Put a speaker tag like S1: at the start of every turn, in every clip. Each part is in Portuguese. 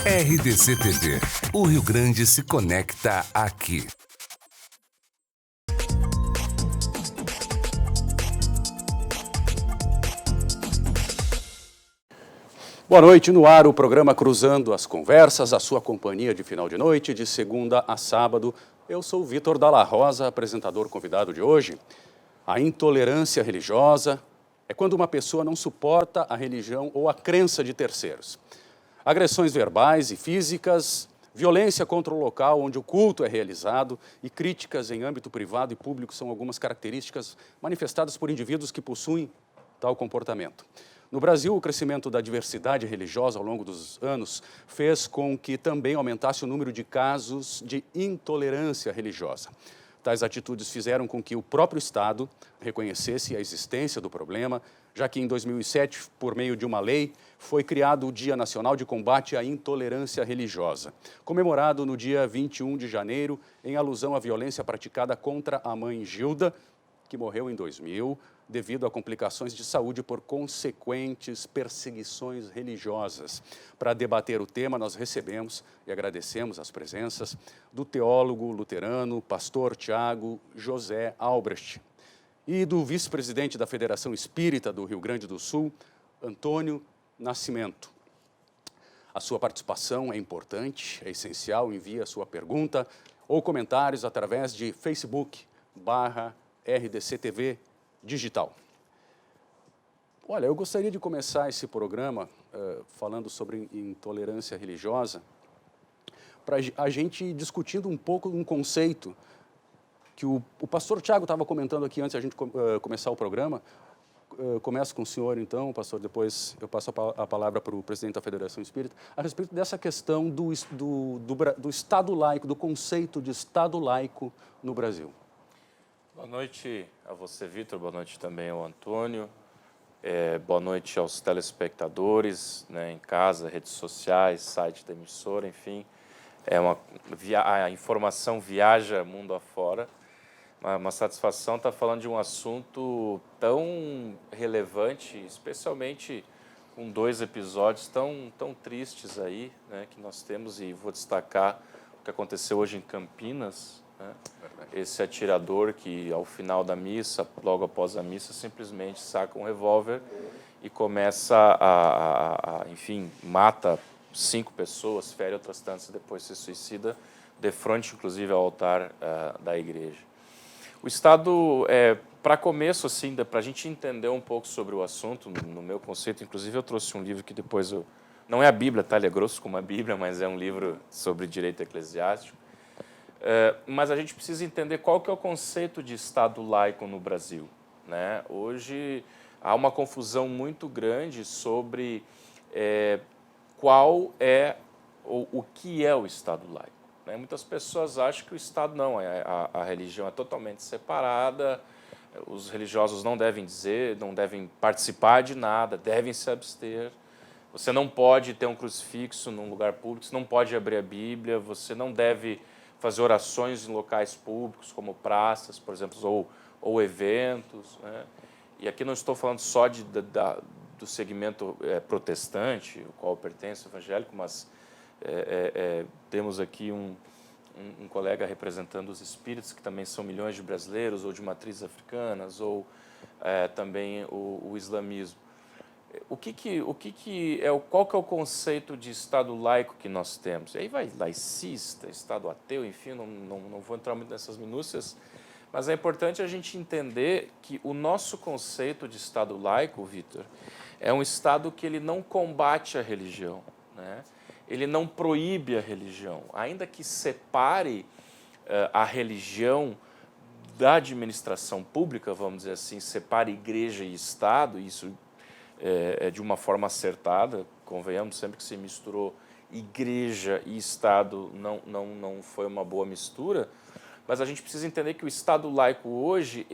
S1: RDC TV. O Rio Grande se conecta aqui.
S2: Boa noite, no ar o programa Cruzando as Conversas, a sua companhia de final de noite, de segunda a sábado. Eu sou o Vitor Dalla Rosa, apresentador convidado de hoje. A intolerância religiosa é quando uma pessoa não suporta a religião ou a crença de terceiros. Agressões verbais e físicas, violência contra o local onde o culto é realizado e críticas em âmbito privado e público são algumas características manifestadas por indivíduos que possuem tal comportamento. No Brasil, o crescimento da diversidade religiosa ao longo dos anos fez com que também aumentasse o número de casos de intolerância religiosa. Tais atitudes fizeram com que o próprio Estado reconhecesse a existência do problema, já que em 2007, por meio de uma lei, foi criado o Dia Nacional de Combate à Intolerância Religiosa, comemorado no dia 21 de janeiro, em alusão à violência praticada contra a mãe Gilda, que morreu em 2000, devido a complicações de saúde por consequentes perseguições religiosas. Para debater o tema, nós recebemos e agradecemos as presenças do teólogo luterano, pastor Tiago José Albrecht, e do vice-presidente da Federação Espírita do Rio Grande do Sul, Antônio Nascimento. A sua participação é importante, é essencial, envie a sua pergunta ou comentários através de Facebook/RDC TV Digital. Olha, eu gostaria de começar esse programa falando sobre intolerância religiosa, para a gente discutindo um pouco um conceito que o pastor Tiago estava comentando aqui antes de a gente começar o programa. Começo com o senhor, então, pastor, depois eu passo a palavra para o presidente da Federação Espírita, a respeito dessa questão do Estado laico, do conceito de Estado laico no Brasil.
S3: Boa noite a você, Vitor. Boa noite também ao Antônio. Boa noite aos telespectadores, né, em casa, redes sociais, site da emissora, enfim. A informação viaja mundo afora. Uma satisfação estar falando de um assunto tão relevante, especialmente com 2 episódios tão tristes aí, né, que nós temos, e vou destacar o que aconteceu hoje em Campinas, né? Esse atirador que, ao final da missa, logo após a missa, simplesmente saca um revólver e começa enfim, mata 5 pessoas, fere outras tantas e depois se suicida, de frente, inclusive, ao altar da igreja. O Estado, para começo, assim, para a gente entender um pouco sobre o assunto, no meu conceito, inclusive eu trouxe um livro que depois não é a Bíblia, tá? Ele é grosso como a Bíblia, mas é um livro sobre direito eclesiástico. Mas a gente precisa entender qual que é o conceito de Estado laico no Brasil, né? Hoje há uma confusão muito grande sobre qual é o que é o Estado laico, né? Muitas pessoas acham que o Estado não, a religião é totalmente separada, os religiosos não devem dizer, não devem participar de nada, devem se abster. Você não pode ter um crucifixo num lugar público, você não pode abrir a Bíblia, você não deve fazer orações em locais públicos, como praças, por exemplo, ou eventos, né? E aqui não estou falando só do segmento protestante, ao qual pertence o evangélico, mas temos aqui um colega representando os espíritos, que também são milhões de brasileiros, ou de matrizes africanas, ou também o islamismo. Qual que é o conceito de Estado laico que nós temos? E aí vai laicista, Estado ateu, enfim, não vou entrar muito nessas minúcias, mas é importante a gente entender que o nosso conceito de Estado laico, Vitor, é um Estado que ele não combate a religião, né? Ele não proíbe a religião, ainda que separe a religião da administração pública, vamos dizer assim, separe igreja e Estado, isso de uma forma acertada, convenhamos, sempre que se misturou igreja e Estado não foi uma boa mistura, mas a gente precisa entender que o Estado laico hoje,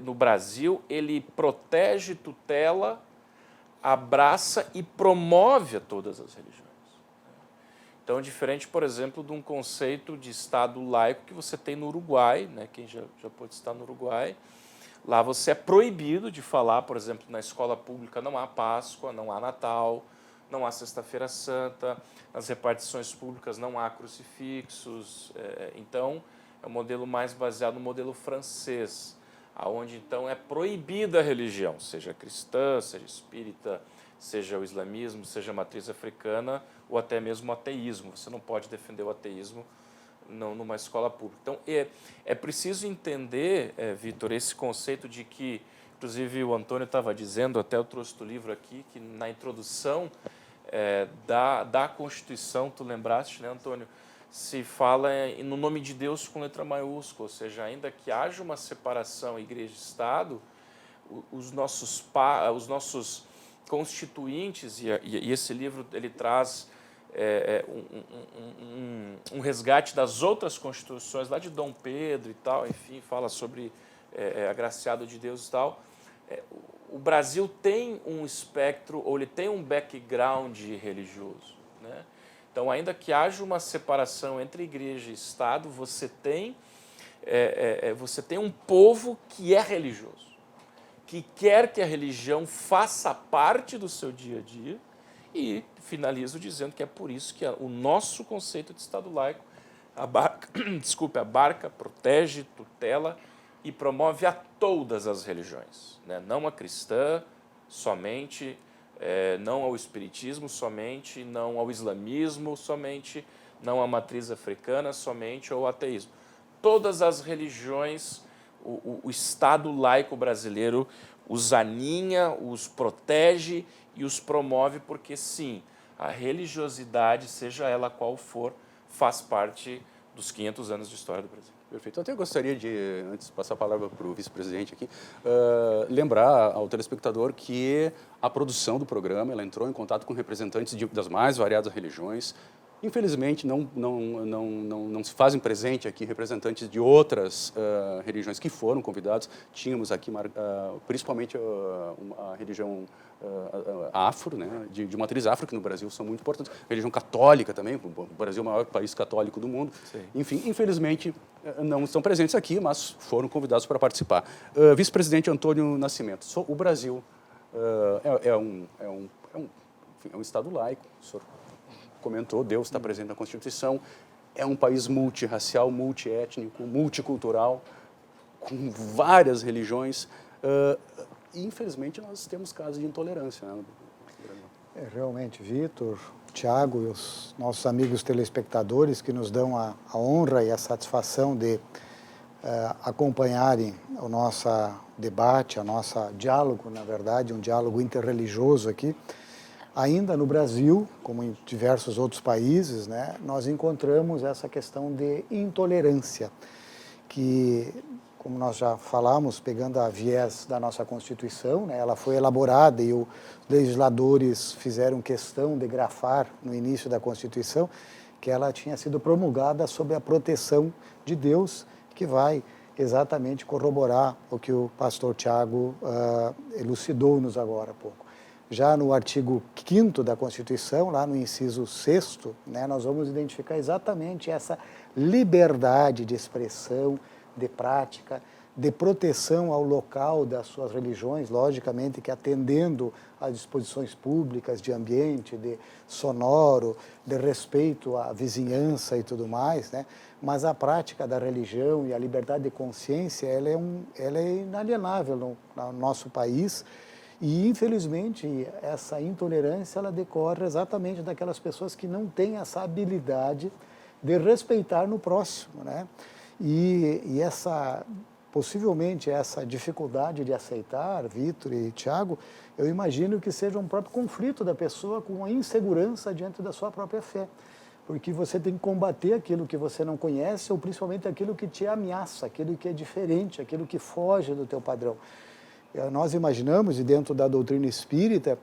S3: no Brasil, ele protege, tutela, abraça e promove a todas as religiões. Então, diferente, por exemplo, de um conceito de Estado laico que você tem no Uruguai, né? Quem já pôde estar no Uruguai, lá você é proibido de falar, por exemplo, na escola pública não há Páscoa, não há Natal, não há Sexta-feira Santa, nas repartições públicas não há crucifixos. Então, é um modelo mais baseado no modelo francês, onde então é proibida a religião, seja cristã, seja espírita, seja o islamismo, seja a matriz africana ou até mesmo o ateísmo. Você não pode defender o ateísmo não numa escola pública. Então, é preciso entender, Vitor, esse conceito de que, inclusive o Antônio estava dizendo, até eu trouxe o livro aqui, que na introdução da Constituição, tu lembraste, né, Antônio, se fala no nome de Deus com letra maiúscula, ou seja, ainda que haja uma separação igreja e Estado, os nossos constituintes, e esse livro ele traz um resgate das outras constituições, lá de Dom Pedro e tal, enfim, fala sobre agraciado de Deus e tal. O Brasil tem um espectro, ou ele tem um background religioso, né? Então, ainda que haja uma separação entre igreja e Estado, você tem um povo que é religioso, que quer que a religião faça parte do seu dia a dia, e finalizo dizendo que é por isso que o nosso conceito de Estado laico abarca, protege, tutela e promove a todas as religiões, né? Não a cristã somente, não ao espiritismo somente, não ao islamismo somente, não à matriz africana somente ou ao ateísmo. Todas as religiões, o Estado laico brasileiro os aninha, os protege e os promove porque, sim, a religiosidade, seja ela qual for, faz parte dos 500 anos de história do Brasil.
S2: Perfeito. Eu até gostaria de, antes de passar a palavra para o vice-presidente aqui, lembrar ao telespectador que a produção do programa ela entrou em contato com representantes das mais variadas religiões. Infelizmente, não se fazem presente aqui representantes de outras religiões que foram convidados. Tínhamos aqui, principalmente, a religião afro, né, de matriz afro, que no Brasil são muito importantes. A religião católica também, o Brasil é o maior país católico do mundo. Sim. Enfim, infelizmente, não estão presentes aqui, mas foram convidados para participar. Vice-presidente Antônio Nascimento, o Brasil é um Estado laico, o senhor comentou, Deus está presente na Constituição, é um país multirracial, multiétnico, multicultural, com várias religiões, e infelizmente nós temos casos de intolerância, né?
S4: Realmente, Vitor, Tiago e os nossos amigos telespectadores que nos dão a honra e a satisfação de acompanharem o nosso debate, o nosso diálogo, na verdade, um diálogo interreligioso aqui. Ainda no Brasil, como em diversos outros países, né, nós encontramos essa questão de intolerância, que, como nós já falamos, pegando a viés da nossa Constituição, né, ela foi elaborada e os legisladores fizeram questão de grafar no início da Constituição que ela tinha sido promulgada sob a proteção de Deus, que vai exatamente corroborar o que o pastor Tiago elucidou-nos agora há pouco. Já no artigo 5º da Constituição, lá no inciso 6º, né, nós vamos identificar exatamente essa liberdade de expressão, de prática, de proteção ao local das suas religiões, logicamente que atendendo às disposições públicas de ambiente, de sonoro, de respeito à vizinhança e tudo mais, né? Mas a prática da religião e a liberdade de consciência, ela é inalienável no nosso país. E, infelizmente, essa intolerância ela decorre exatamente daquelas pessoas que não têm essa habilidade de respeitar no próximo, né? E possivelmente essa dificuldade de aceitar, Vitor e Tiago, eu imagino que seja um próprio conflito da pessoa com a insegurança diante da sua própria fé. Porque você tem que combater aquilo que você não conhece ou principalmente aquilo que te ameaça, aquilo que é diferente, aquilo que foge do teu padrão. Nós imaginamos, e dentro da doutrina espírita,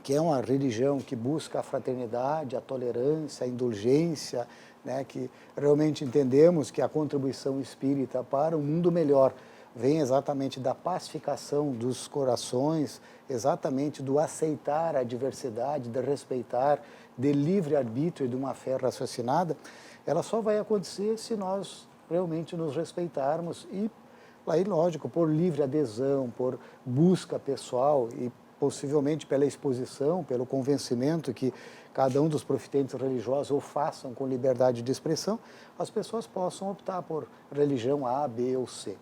S4: que é uma religião que busca a fraternidade, a tolerância, a indulgência, né, que realmente entendemos que a contribuição espírita para um mundo melhor vem exatamente da pacificação dos corações, exatamente do aceitar a diversidade, de respeitar, de livre-arbítrio e de uma fé raciocinada. Ela só vai acontecer se nós realmente nos respeitarmos e, aí, lógico, por livre adesão, por busca pessoal e possivelmente pela exposição, pelo convencimento que cada um dos profitentes religiosos o façam com liberdade de expressão, as pessoas possam optar por religião A, B ou C.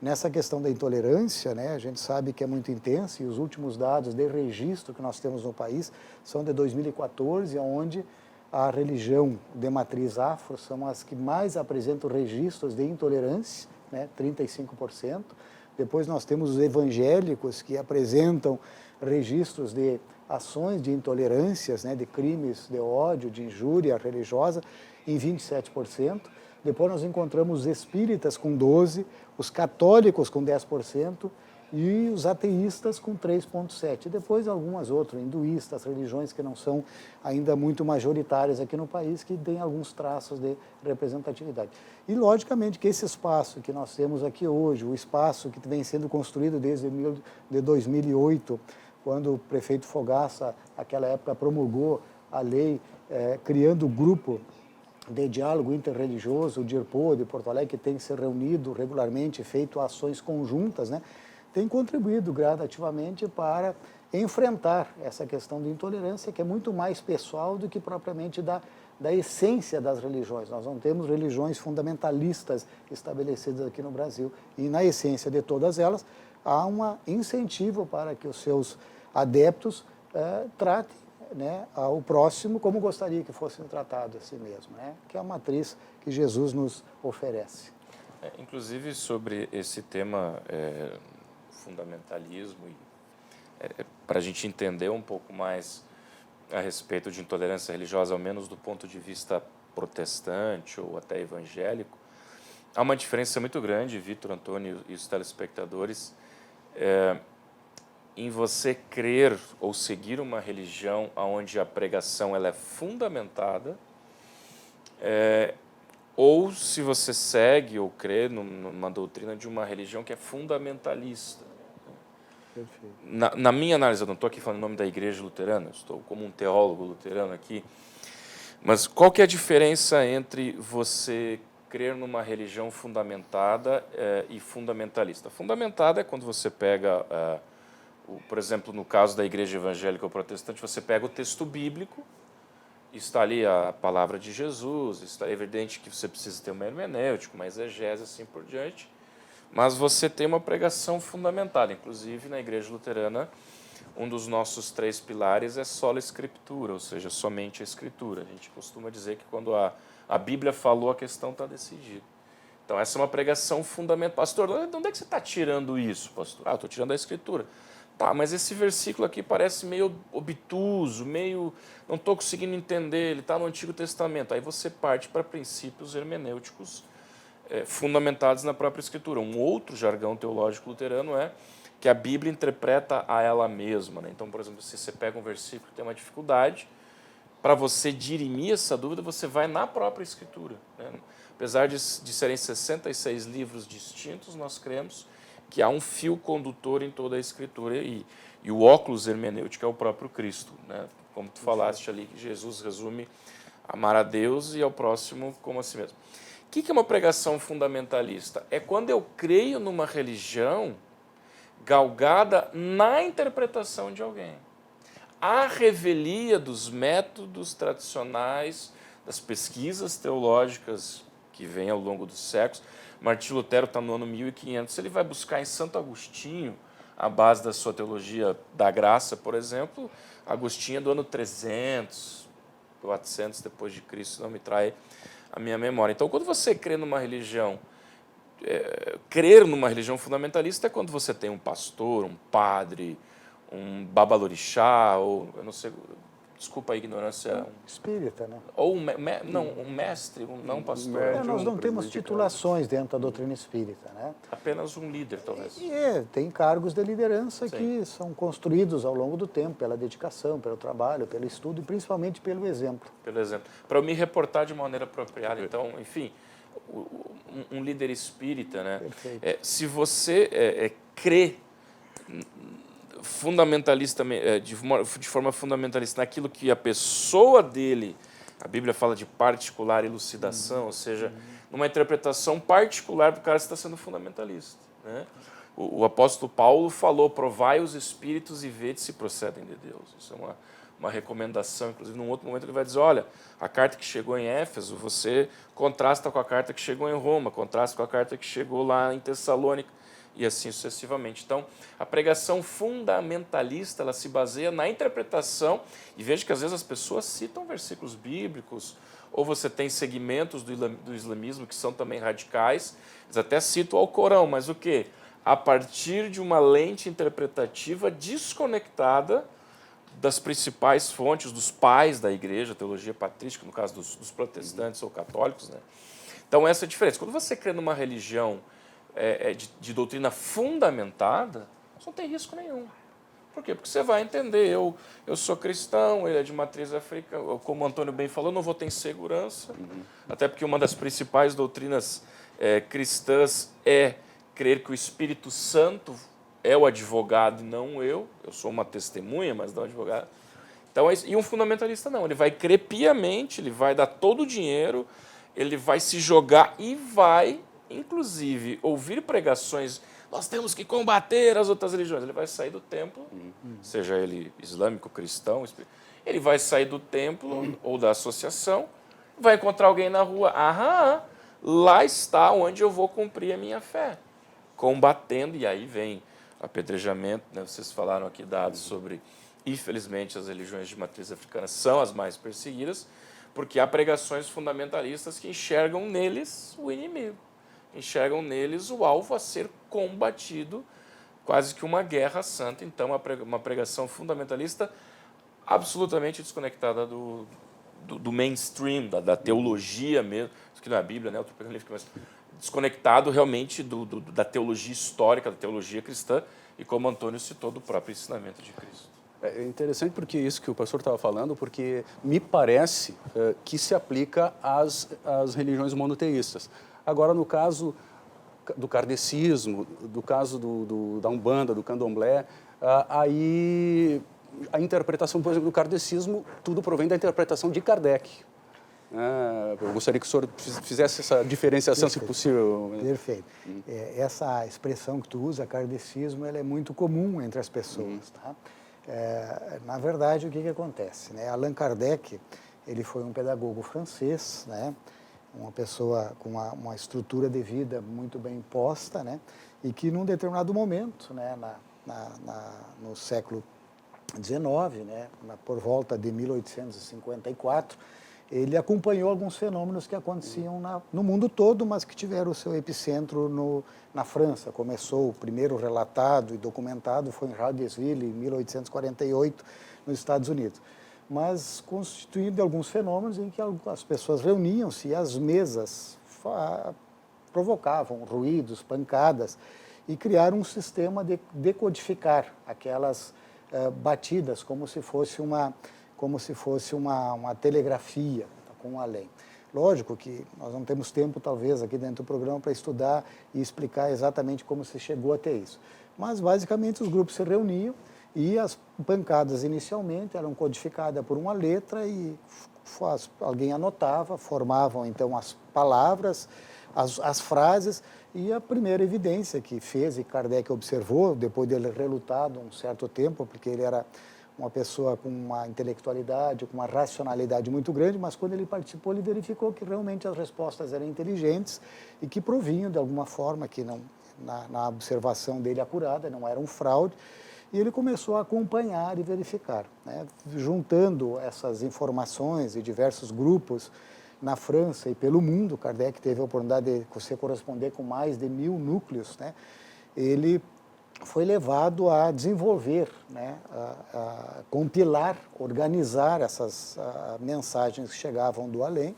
S4: Nessa questão da intolerância, né, a gente sabe que é muito intensa e os últimos dados de registro que nós temos no país são de 2014, onde a religião de matriz afro são as que mais apresentam registros de intolerância, né, 35%. Depois nós temos os evangélicos que apresentam registros de ações de intolerâncias, né, de crimes de ódio, de injúria religiosa, em 27%. Depois nós encontramos os espíritas com 12%, os católicos com 10% e os ateístas com 3,7%. E depois algumas outras, hinduístas, religiões que não são ainda muito majoritárias aqui no país, que têm alguns traços de representatividade. E, logicamente, que esse espaço que nós temos aqui hoje, o espaço que vem sendo construído desde 2008, quando o prefeito Fogaça, naquela época, promulgou a lei criando o grupo de diálogo interreligioso, o DIRPO de Porto Alegre, que tem se reunido regularmente, feito ações conjuntas, né, tem contribuído gradativamente para enfrentar essa questão de intolerância, que é muito mais pessoal do que propriamente da essência das religiões. Nós não temos religiões fundamentalistas estabelecidas aqui no Brasil, e na essência de todas elas há um incentivo para que os seus adeptos tratem, né, ao próximo como gostaria que fossem tratados a si mesmo, né, que é a matriz que Jesus nos oferece.
S3: Inclusive sobre esse tema fundamentalismo, para a gente entender um pouco mais a respeito de intolerância religiosa, ao menos do ponto de vista protestante ou até evangélico, há uma diferença muito grande, Vitor, Antônio e os telespectadores, em você crer ou seguir uma religião onde a pregação ela é fundamentada, ou se você segue ou crê numa doutrina de uma religião que é fundamentalista.
S4: Perfeito.
S3: Na minha análise, eu não estou aqui falando em nome da Igreja Luterana, estou como um teólogo luterano aqui, mas qual que é a diferença entre você crer numa religião fundamentada e fundamentalista? Fundamentada é quando você pega, por exemplo, no caso da Igreja Evangélica ou Protestante, você pega o texto bíblico, está ali a palavra de Jesus, está evidente que você precisa ter uma hermenêutica, uma exegese, assim por diante, mas você tem uma pregação fundamentada. Inclusive, na Igreja Luterana, um dos nossos 3 pilares é sola escritura, ou seja, somente a Escritura. A gente costuma dizer que quando a Bíblia falou, a questão está decidida. Então, essa é uma pregação fundamental. Pastor, de onde é que você está tirando isso, pastor? Estou tirando a Escritura. Tá, mas esse versículo aqui parece meio obtuso, meio... não estou conseguindo entender, ele está no Antigo Testamento. Aí você parte para princípios hermenêuticos fundamentados na própria Escritura. Um outro jargão teológico luterano é que a Bíblia interpreta a ela mesma, né? Então, por exemplo, se você pega um versículo que tem uma dificuldade, para você dirimir essa dúvida, você vai na própria Escritura, né? Apesar de serem 66 livros distintos, nós cremos que há um fio condutor em toda a Escritura e o óculos hermenêutico é o próprio Cristo, né? Como tu falaste ali, que Jesus resume amar a Deus e ao próximo como a si mesmo. O que é uma pregação fundamentalista? É quando eu creio numa religião galgada na interpretação de alguém. A revelia dos métodos tradicionais, das pesquisas teológicas que vêm ao longo dos séculos. Martinho Lutero está no ano 1500, ele vai buscar em Santo Agostinho a base da sua teologia da graça, por exemplo. Agostinho é do ano 300, 400 depois de Cristo, não me trai a minha memória. Então, quando você crê numa religião, crer numa religião fundamentalista é quando você tem um pastor, um padre, um babalorixá, ou, eu não sei, desculpa a ignorância...
S4: Espírita, né?
S3: Ou um mestre, não um pastor.
S4: Nós não temos titulações dentro da doutrina espírita, né?
S3: Apenas um líder, talvez.
S4: Tem cargos de liderança
S3: Sim.
S4: que são construídos ao longo do tempo, pela dedicação, pelo trabalho, pelo estudo e principalmente pelo exemplo.
S3: Pelo exemplo. Para eu me reportar de maneira apropriada. Então, enfim, um líder espírita, né? Se você crê de forma fundamentalista naquilo que a pessoa dele, a Bíblia fala de particular elucidação, ou seja, numa interpretação particular do cara que está sendo fundamentalista, né? O apóstolo Paulo falou, provai os espíritos e vede se procedem de Deus. Isso é uma recomendação, inclusive num outro momento ele vai dizer, olha, a carta que chegou em Éfeso, você contrasta com a carta que chegou em Roma, contrasta com a carta que chegou lá em Tessalônica, e assim sucessivamente. Então, a pregação fundamentalista, ela se baseia na interpretação, e veja que às vezes as pessoas citam versículos bíblicos, ou você tem segmentos do islamismo que são também radicais, eles até citam o Alcorão, mas o quê? A partir de uma lente interpretativa desconectada das principais fontes, dos pais da igreja, teologia patrística, no caso dos protestantes ou católicos, né? Então, essa é a diferença. Quando você crê numa religião de doutrina fundamentada, você não tem risco nenhum. Por quê? Porque você vai entender, eu sou cristão, ele é de matriz africana, como o Antônio bem falou, não vou ter insegurança, até porque uma das principais doutrinas cristãs é crer que o Espírito Santo é o advogado e não eu sou uma testemunha, mas não advogado. Então, e um fundamentalista não, ele vai crer piamente, ele vai dar todo o dinheiro, ele vai se jogar e vai, inclusive, ouvir pregações, nós temos que combater as outras religiões. Ele vai sair do templo, seja ele islâmico, cristão, ele vai sair do templo ou da associação, vai encontrar alguém na rua, lá está onde eu vou cumprir a minha fé, combatendo, e aí vem apedrejamento, né? Vocês falaram aqui dados sobre, infelizmente, as religiões de matriz africana são as mais perseguidas, porque há pregações fundamentalistas que enxergam neles o inimigo, enxergam neles o alvo a ser combatido, quase que uma guerra santa. Então, uma pregação fundamentalista absolutamente desconectada do mainstream, da teologia mesmo, isso que não é a Bíblia, né? Outro livro, mas desconectado realmente da teologia histórica, da teologia cristã, e como Antônio citou, do próprio ensinamento de Cristo.
S2: É interessante porque isso que o pastor estava falando, porque me parece que se aplica às religiões monoteístas. Agora, no caso do kardecismo, do caso da Umbanda, do Candomblé, aí a interpretação, por exemplo, do kardecismo, tudo provém da interpretação de Kardec. Eu gostaria que o senhor fizesse essa diferenciação, se possível.
S4: Perfeito. Essa expressão que tu usa, kardecismo, ela é muito comum entre as pessoas. Tá? Na verdade, o que acontece? Né? Allan Kardec, ele foi um pedagogo francês, né? Uma pessoa com uma estrutura de vida muito bem posta, né? E que, num determinado momento, né? No século XIX, né? Por volta de 1854, ele acompanhou alguns fenômenos que aconteciam no mundo todo, mas que tiveram o seu epicentro na França. Começou, o primeiro relatado e documentado foi em Radisville, em 1848, nos Estados Unidos. Mas constituindo alguns fenômenos em que as pessoas reuniam-se e as mesas provocavam ruídos, pancadas, e criaram um sistema de decodificar aquelas batidas, como se fosse uma telegrafia com um além. Lógico que nós não temos tempo, talvez, aqui dentro do programa para estudar e explicar exatamente como se chegou até isso. Mas, basicamente, os grupos se reuniam e as pancadas, inicialmente, eram codificadas por uma letra e alguém anotava, formavam, então, as palavras, as frases, e a primeira evidência que fez, e Kardec observou, depois dele relutado um certo tempo, porque ele era uma pessoa com uma intelectualidade, com uma racionalidade muito grande, mas quando ele participou, ele verificou que realmente as respostas eram inteligentes e que provinham de alguma forma, que não, na observação dele acurada, não era um fraude, e ele começou a acompanhar e verificar, né? Juntando essas informações e diversos grupos na França e pelo mundo. Kardec teve a oportunidade de se corresponder com mais de 1000 núcleos, né? Ele foi levado a desenvolver, né, a compilar, organizar essas mensagens que chegavam do além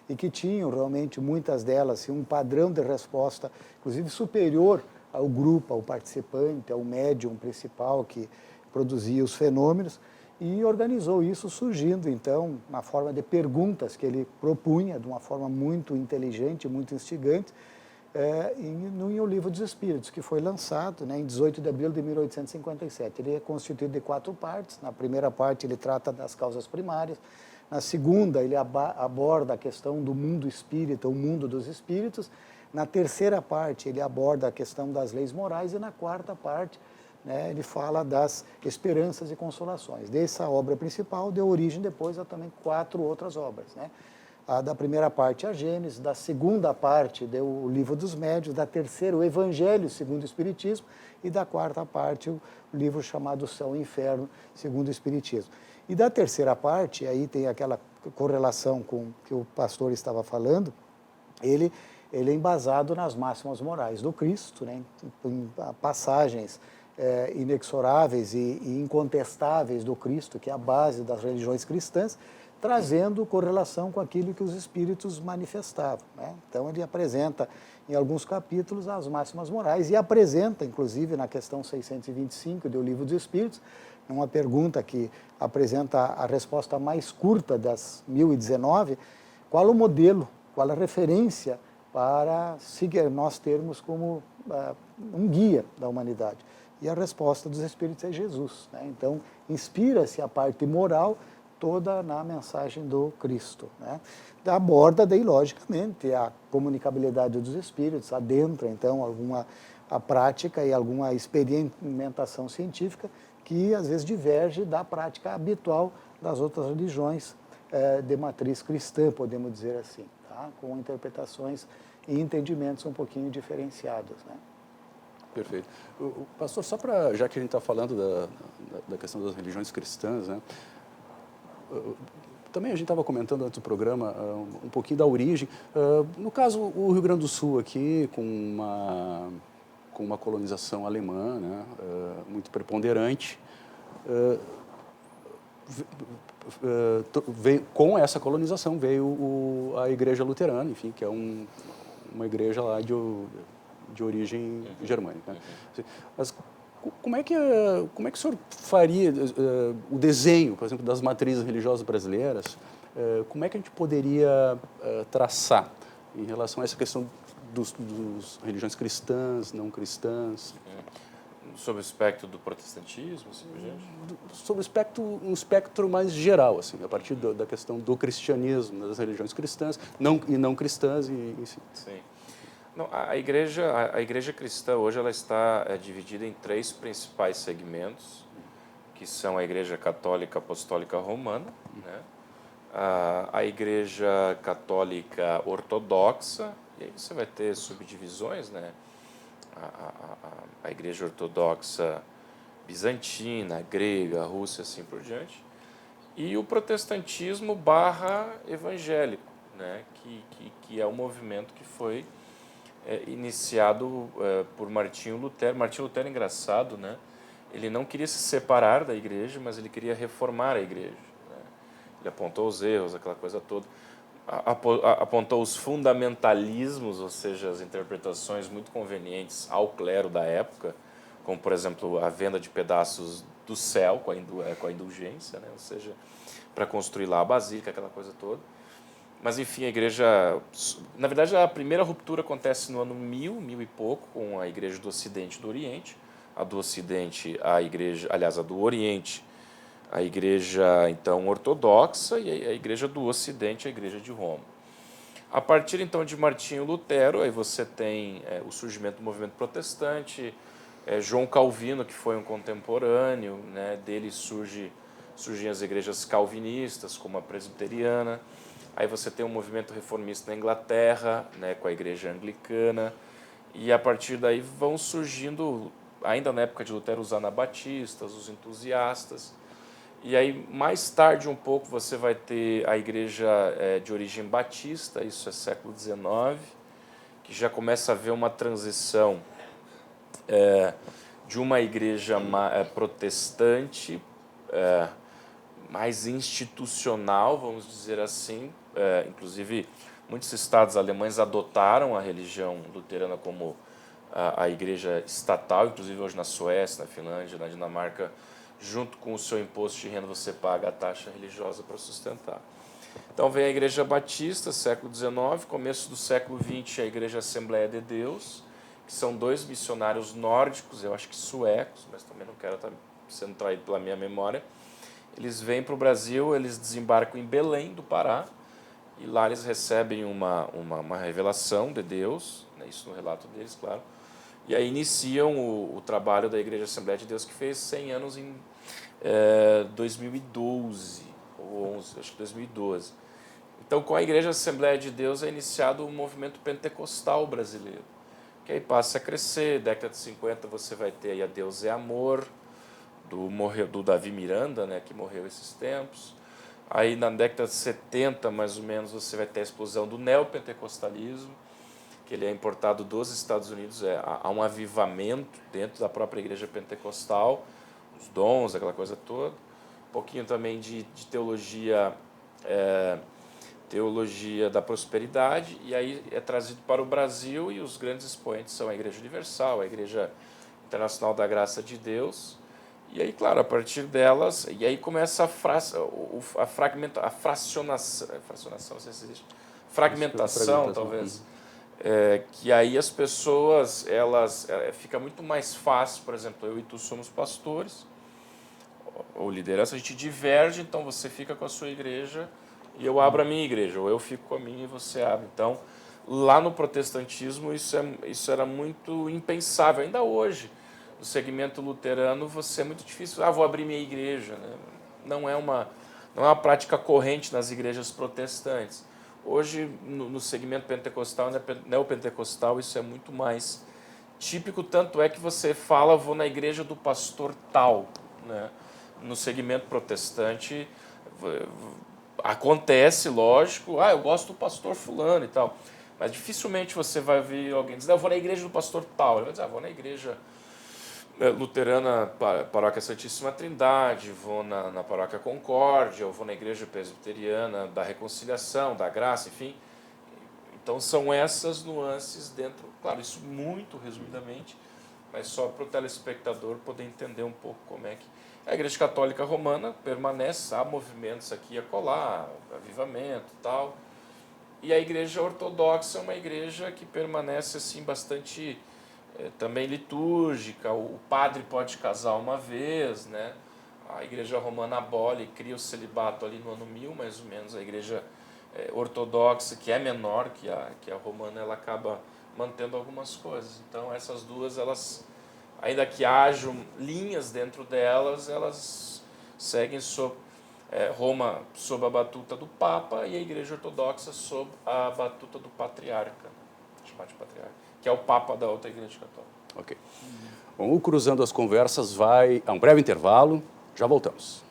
S4: e que tinham realmente, muitas delas, assim, um padrão de resposta, inclusive superior ao grupo, ao participante, ao médium principal que produzia os fenômenos, e organizou isso surgindo, então, na forma de perguntas que ele propunha, de uma forma muito inteligente, muito instigante, em O Livro dos Espíritos, que foi lançado, né, em 18 de abril de 1857. Ele é constituído de 4 partes. Na primeira parte, ele trata das causas primárias. Na segunda, ele aborda a questão do mundo espírita, o mundo dos espíritos. Na terceira parte, ele aborda a questão das leis morais e na quarta parte, né, ele fala das esperanças e consolações. Dessa obra principal deu origem depois a também 4 outras obras, né? A da primeira parte, a Gênesis, da segunda parte, deu o Livro dos Médiuns, da terceira, o Evangelho segundo o Espiritismo, e da quarta parte, o livro chamado Céu e Inferno segundo o Espiritismo. E da terceira parte, aí tem aquela correlação com o que o pastor estava falando, ele é embasado nas máximas morais do Cristo, né, em passagens inexoráveis e incontestáveis do Cristo, que é a base das religiões cristãs, trazendo correlação com aquilo que os espíritos manifestavam, né? Então ele apresenta em alguns capítulos as máximas morais e apresenta, inclusive na questão 625 do Livro dos Espíritos, uma pergunta que apresenta a resposta mais curta das 1019, qual o modelo, qual a referência para nós termos como um guia da humanidade. E a resposta dos Espíritos é Jesus, né? Então inspira-se a parte moral toda na mensagem do Cristo, né? Aborda daí, logicamente, a comunicabilidade dos espíritos, adentra, então, a prática e alguma experimentação científica que, às vezes, diverge da prática habitual das outras religiões de matriz cristã, podemos dizer assim, tá? Com interpretações e entendimentos um pouquinho diferenciados, né?
S2: Perfeito. Pastor, só para, já que a gente está falando da questão das religiões cristãs, né? Também a gente estava comentando antes do programa um pouquinho da origem. No caso, o Rio Grande do Sul aqui, com uma colonização alemã, né, muito preponderante, com essa colonização veio a Igreja Luterana, enfim, que é uma igreja lá de origem germânica, né? Mas como é que o senhor faria o desenho, por exemplo, das matrizes religiosas brasileiras? Como é que a gente poderia traçar em relação a essa questão dos religiões cristãs, não cristãs?
S3: Sobre o espectro do protestantismo, assim por diante?
S2: Sobre um espectro mais geral, assim, a partir da questão do cristianismo, das religiões cristãs e não cristãs, enfim.
S3: Sim. Não, a igreja cristã hoje ela está dividida em 3 principais segmentos, que são a Igreja Católica Apostólica Romana, né? A Igreja Católica Ortodoxa, e aí você vai ter subdivisões, né? A Igreja Ortodoxa Bizantina, grega, russa, assim por diante, e o protestantismo / evangélico, né? Que é um movimento que foi iniciado por Martinho Lutero. Martinho Lutero é engraçado, né? Ele não queria se separar da igreja, mas ele queria reformar a igreja, né? Ele apontou os erros, aquela coisa toda, apontou os fundamentalismos, ou seja, as interpretações muito convenientes ao clero da época, como, por exemplo, a venda de pedaços do céu com a indulgência, né? Ou seja, para construir lá a basílica, aquela coisa toda. Mas, enfim, a igreja... Na verdade, a primeira ruptura acontece no ano 1000 e pouco, com a igreja do Ocidente e do Oriente. A do Ocidente, a do Oriente, a igreja, então, ortodoxa, e a igreja do Ocidente, a igreja de Roma. A partir, então, de Martinho Lutero, aí você tem o surgimento do movimento protestante, João Calvino, que foi um contemporâneo, né, dele surgem as igrejas calvinistas, como a presbiteriana. Aí você tem um movimento reformista na Inglaterra, né, com a igreja anglicana, e a partir daí vão surgindo, ainda na época de Lutero, os anabatistas, os entusiastas. E aí, mais tarde um pouco, você vai ter a igreja de origem batista, isso é século XIX, que já começa a haver uma transição de uma igreja protestante, mais institucional, vamos dizer assim. Inclusive, muitos estados alemães adotaram a religião luterana como a igreja estatal, inclusive hoje na Suécia, na Finlândia, na Dinamarca, junto com o seu imposto de renda, você paga a taxa religiosa para sustentar. Então vem a Igreja Batista, século XIX, começo do século XX, a Igreja Assembleia de Deus, que são 2 missionários nórdicos, eu acho que suecos, mas também não quero estar sendo traído pela minha memória. Eles vêm para o Brasil, eles desembarcam em Belém do Pará, e lá eles recebem uma revelação de Deus, né, isso no relato deles, claro. E aí iniciam o trabalho da Igreja Assembleia de Deus, que fez 100 anos em 2012, ou 11, acho que 2012. Então, com a Igreja Assembleia de Deus é iniciado o movimento pentecostal brasileiro, que aí passa a crescer. Década de 50 você vai ter aí a Deus é Amor, do Davi Miranda, né, que morreu esses tempos. Aí na década de 70, mais ou menos, você vai ter a explosão do neopentecostalismo, que ele é importado dos Estados Unidos. Há um avivamento dentro da própria igreja pentecostal, os dons, aquela coisa toda. Um pouquinho também de teologia, teologia da prosperidade, e aí é trazido para o Brasil, e os grandes expoentes são a Igreja Universal, a Igreja Internacional da Graça de Deus. E aí, claro, a partir delas, e aí começa a fracionação, não sei se existe, fragmentação, talvez, que aí as pessoas, fica muito mais fácil, por exemplo, eu e tu somos pastores, ou liderança, a gente diverge, então você fica com a sua igreja e eu abro a minha igreja, ou eu fico com a minha e você abre. Então, lá no protestantismo, isso era muito impensável, ainda hoje. No segmento luterano, é muito difícil, vou abrir minha igreja, né? Não é uma prática corrente nas igrejas protestantes. Hoje, no segmento pentecostal, neopentecostal, isso é muito mais típico, tanto é que você fala, vou na igreja do pastor tal, né? No segmento protestante, acontece, lógico, eu gosto do pastor fulano e tal, mas dificilmente você vai ver alguém dizer, eu vou na igreja do pastor tal. Ele vai dizer, vou na igreja luterana, Paróquia Santíssima Trindade, vou na Paróquia Concórdia, eu vou na Igreja Presbiteriana da Reconciliação, da Graça, enfim. Então são essas nuances dentro, claro, isso muito resumidamente, mas só para o telespectador poder entender um pouco como é que a Igreja Católica Romana permanece, há movimentos aqui e acolá, avivamento e tal, e a Igreja Ortodoxa é uma igreja que permanece assim bastante também litúrgica. O padre pode casar uma vez, né? A Igreja Romana abole, cria o celibato ali no ano 1000, mais ou menos. A Igreja Ortodoxa, que é menor que a Romana, ela acaba mantendo algumas coisas. Então, essas duas, elas, ainda que hajam linhas dentro delas, elas seguem Roma sob a batuta do Papa e a Igreja Ortodoxa sob a batuta do Patriarca, chamado de Patriarca, que é o Papa da outra Igreja Católica.
S2: Ok. Bom, o Cruzando as Conversas vai a um breve intervalo, já voltamos.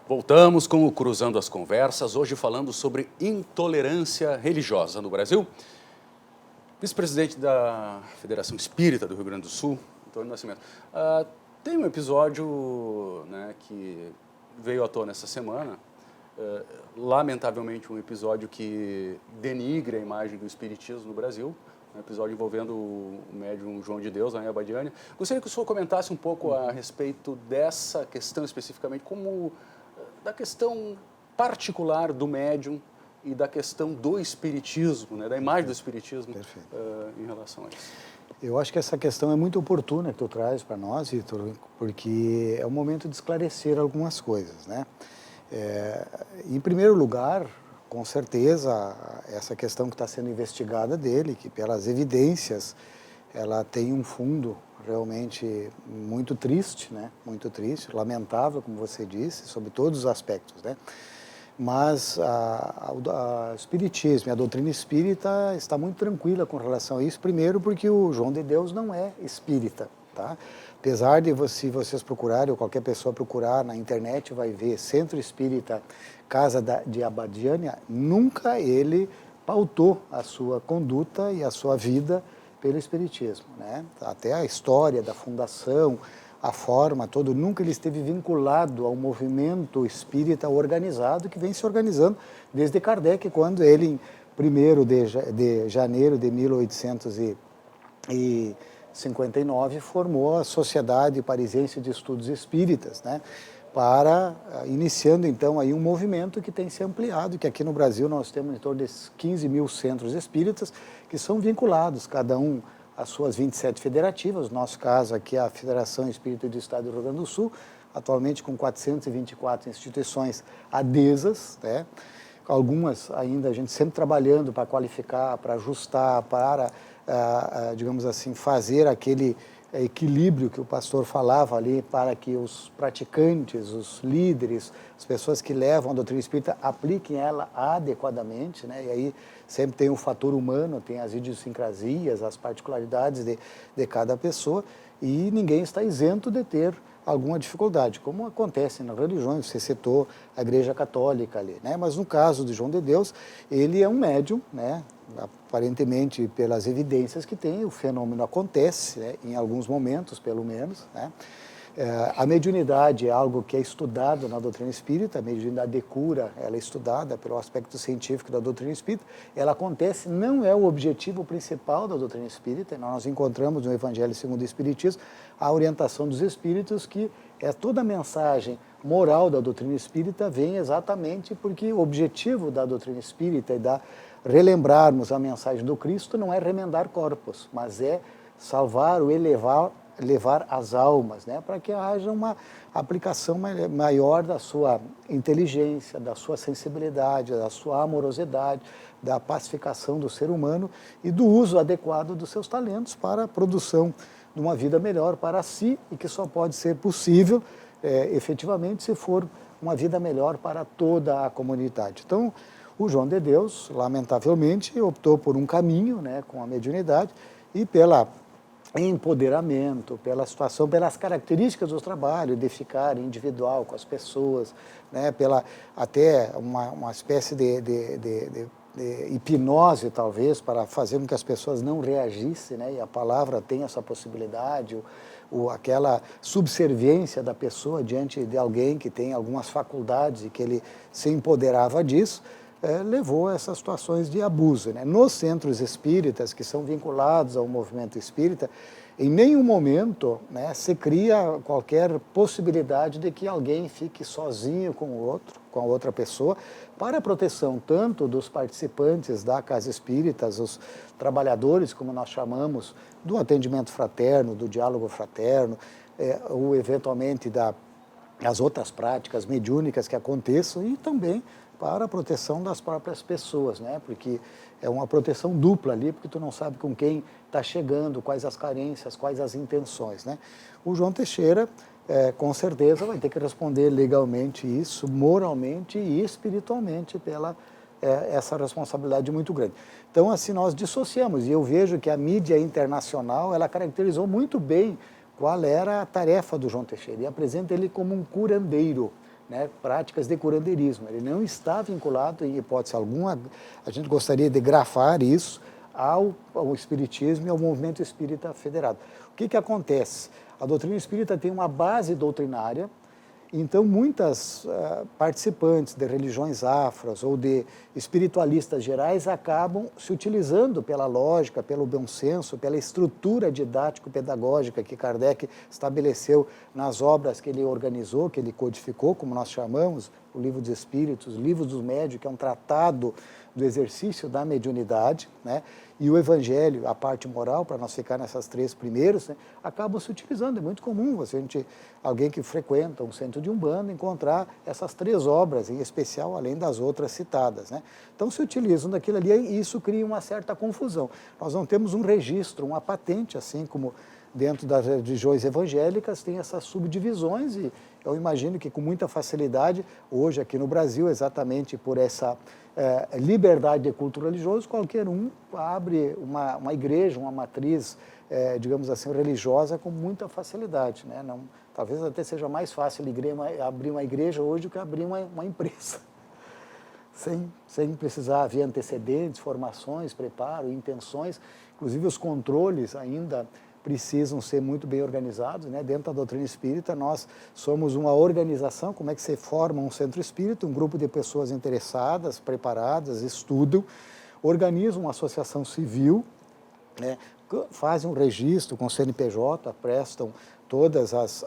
S2: Voltamos com o Cruzando as Conversas, hoje falando sobre intolerância religiosa no Brasil. Vice-presidente da Federação Espírita do Rio Grande do Sul, Antônio Nascimento, tem um episódio, né, que veio à tona essa semana, lamentavelmente um episódio que denigra a imagem do espiritismo no Brasil, um episódio envolvendo o médium João de Deus, Rainha Abadiânia. Gostaria que o senhor comentasse um pouco a respeito dessa questão especificamente, como da questão particular do médium e da questão do espiritismo, né, da imagem do espiritismo em relação a isso.
S4: Eu acho que essa questão é muito oportuna que tu traz para nós, Vitor, porque é o momento de esclarecer algumas coisas, né? Em primeiro lugar, com certeza, essa questão que está sendo investigada dele, que pelas evidências, ela tem um fundo realmente muito triste, né? Muito triste, lamentável, como você disse, sobre todos os aspectos, né? Mas o espiritismo e a doutrina espírita está muito tranquila com relação a isso, primeiro porque o João de Deus não é espírita, tá? Apesar de se vocês procurarem, ou qualquer pessoa procurar na internet, vai ver Centro Espírita Casa de Abadiânia, nunca ele pautou a sua conduta e a sua vida pelo espiritismo, né? Até a história da fundação, a forma toda, nunca ele esteve vinculado ao movimento espírita organizado que vem se organizando desde Kardec, quando ele, em 1º de janeiro de 1859, formou a Sociedade Parisiense de Estudos Espíritas, né? Iniciando então aí um movimento que tem se ampliado, que aqui no Brasil nós temos em torno de 15 mil centros espíritas que são vinculados, cada um as suas 27 federativas, no nosso caso aqui a Federação Espírita do Estado do Rio Grande do Sul, atualmente com 424 instituições adesas, né? Algumas ainda a gente sempre trabalhando para qualificar, para ajustar, para, digamos assim, fazer aquele equilíbrio que o pastor falava ali, para que os praticantes, os líderes, as pessoas que levam a doutrina espírita apliquem ela adequadamente, né? E aí sempre tem o fator humano, tem as idiosincrasias, as particularidades de cada pessoa, e ninguém está isento de ter alguma dificuldade, como acontece nas religiões. Você citou a Igreja Católica ali, né? Mas no caso de João de Deus, ele é um médium, né? Aparentemente, pelas evidências que tem, o fenômeno acontece, né? Em alguns momentos, pelo menos, né? A mediunidade é algo que é estudado na doutrina espírita, a mediunidade de cura, ela é estudada pelo aspecto científico da doutrina espírita, ela acontece, não é o objetivo principal da doutrina espírita. Nós encontramos no Evangelho segundo o Espiritismo a orientação dos espíritos, que é toda a mensagem moral da doutrina espírita vem exatamente porque o objetivo da doutrina espírita e da relembrarmos a mensagem do Cristo não é remendar corpos, mas é salvar ou levar as almas, né, para que haja uma aplicação maior da sua inteligência, da sua sensibilidade, da sua amorosidade, da pacificação do ser humano e do uso adequado dos seus talentos para a produção de uma vida melhor para si, e que só pode ser possível, efetivamente, se for uma vida melhor para toda a comunidade. Então, o João de Deus, lamentavelmente, optou por um caminho, né, com a mediunidade e pela empoderamento, pela situação, pelas características do trabalho, de ficar individual com as pessoas, né, pela até uma espécie de hipnose, talvez, para fazer com que as pessoas não reagissem, né, e a palavra tem essa possibilidade, aquela subserviência da pessoa diante de alguém que tem algumas faculdades e que ele se empoderava disso, levou a essas situações de abuso, né? Nos centros espíritas, que são vinculados ao movimento espírita, em nenhum momento, né, se cria qualquer possibilidade de que alguém fique sozinho com o outro, com a outra pessoa, para a proteção tanto dos participantes da casa espírita, os trabalhadores, como nós chamamos, do atendimento fraterno, do diálogo fraterno, ou eventualmente das outras práticas mediúnicas que aconteçam, e também para a proteção das próprias pessoas, né? Porque é uma proteção dupla ali, porque tu não sabe com quem está chegando, quais as carências, quais as intenções, né? O João Teixeira, com certeza, vai ter que responder legalmente isso, moralmente e espiritualmente, pela essa responsabilidade muito grande. Então, assim, nós dissociamos, e eu vejo que a mídia internacional, ela caracterizou muito bem qual era a tarefa do João Teixeira, e apresenta ele como um curandeiro, né, práticas de curandeirismo. Ele não está vinculado, em hipótese alguma, a gente gostaria de grafar isso ao espiritismo e ao movimento espírita federado. O que acontece? A doutrina espírita tem uma base doutrinária, então muitas participantes de religiões afros ou de espiritualistas gerais acabam se utilizando pela lógica, pelo bom senso, pela estrutura didático-pedagógica que Kardec estabeleceu nas obras que ele organizou, que ele codificou, como nós chamamos, o Livro dos Espíritos, o Livro dos Médiuns, que é um tratado do exercício da mediunidade, né? E o Evangelho, a parte moral, para nós ficar nessas três primeiras, né, acabam se utilizando. É muito comum alguém que frequenta um centro de Umbanda encontrar essas três obras, em especial, além das outras citadas, né? Então se utilizam daquilo ali e isso cria uma certa confusão. Nós não temos um registro, uma patente, assim como dentro das religiões evangélicas tem essas subdivisões, e eu imagino que com muita facilidade, hoje aqui no Brasil, exatamente por essa liberdade de culto religioso, qualquer um abre uma igreja, uma matriz, digamos assim, religiosa com muita facilidade, né? Não, talvez até seja mais fácil abrir uma igreja hoje do que abrir uma empresa, sem precisar haver antecedentes, formações, preparo, intenções. Inclusive os controles ainda precisam ser muito bem organizados, né? Dentro da doutrina espírita, nós somos uma organização. Como é que se forma um centro espírita? Um grupo de pessoas interessadas, preparadas, estudam, organizam uma associação civil, né? Fazem um registro com o CNPJ, prestam todas as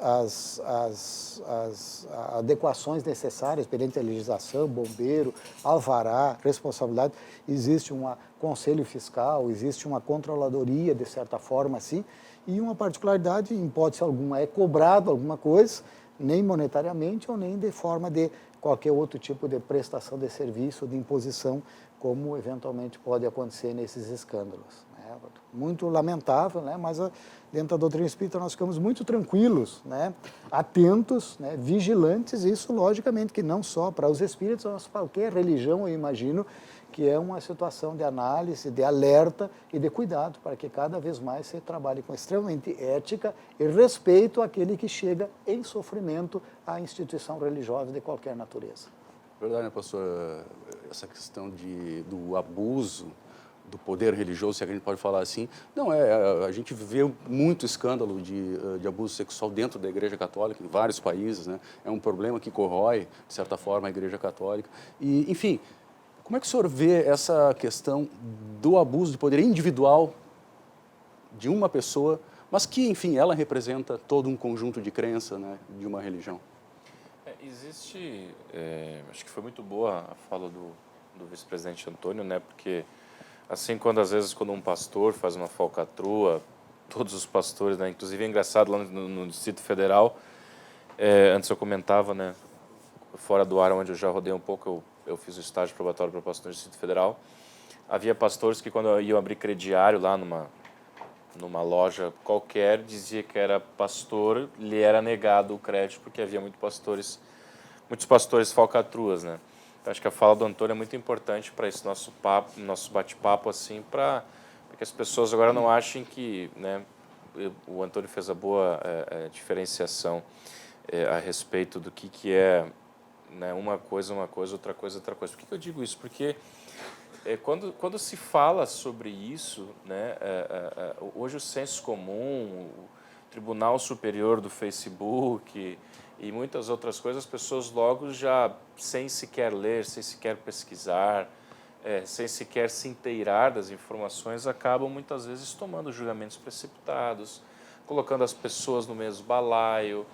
S4: adequações necessárias perante a legislação, bombeiro, alvará, responsabilidade. Existe um conselho fiscal, existe uma controladoria, de certa forma, assim, e uma particularidade, em hipótese alguma, é cobrado alguma coisa, nem monetariamente ou nem de forma de qualquer outro tipo de prestação de serviço, de imposição, como eventualmente pode acontecer nesses escândalos. Né? Muito lamentável, né? Mas dentro da doutrina espírita nós ficamos muito tranquilos, né? Atentos, né? Vigilantes, isso logicamente que não só para os espíritos, mas para qualquer religião, eu imagino, que é uma situação de análise, de alerta e de cuidado, para que cada vez mais se trabalhe com extremamente ética e respeito àquele que chega em sofrimento à instituição religiosa de qualquer natureza.
S2: Verdade, né, pastor? Essa questão do abuso do poder religioso, se a gente pode falar assim, não a gente vê muito escândalo de abuso sexual dentro da Igreja Católica, em vários países, né? É um problema que corrói, de certa forma, a Igreja Católica. E, enfim, como é que o senhor vê essa questão do abuso de poder individual de uma pessoa, mas que, enfim, ela representa todo um conjunto de crença, né, de uma religião?
S3: Existe, acho que foi muito boa a fala do vice-presidente Antônio, né? Porque assim, às vezes quando um pastor faz uma falcatrua, todos os pastores, né? Inclusive é engraçado lá no Distrito Federal, antes eu comentava, né? Fora do ar, onde eu já rodei um pouco, eu fiz o estágio probatório para pastor no Distrito Federal. Havia pastores que quando iam abrir crediário lá numa loja qualquer, dizia que era pastor, lhe era negado o crédito porque havia muitos pastores falcatruas, né? Então, acho que a fala do Antônio é muito importante para esse nosso bate-papo, assim, para que as pessoas agora não achem que, né, o Antônio fez a boa diferenciação a respeito do que é, né, uma coisa, outra coisa. Por que eu digo isso? Porque quando se fala sobre isso, né, hoje o senso comum, o Tribunal Superior do Facebook e muitas outras coisas, as pessoas logo já, sem sequer ler, sem sequer pesquisar, sem sequer se inteirar das informações, acabam muitas vezes tomando julgamentos precipitados, colocando as pessoas no mesmo balaio.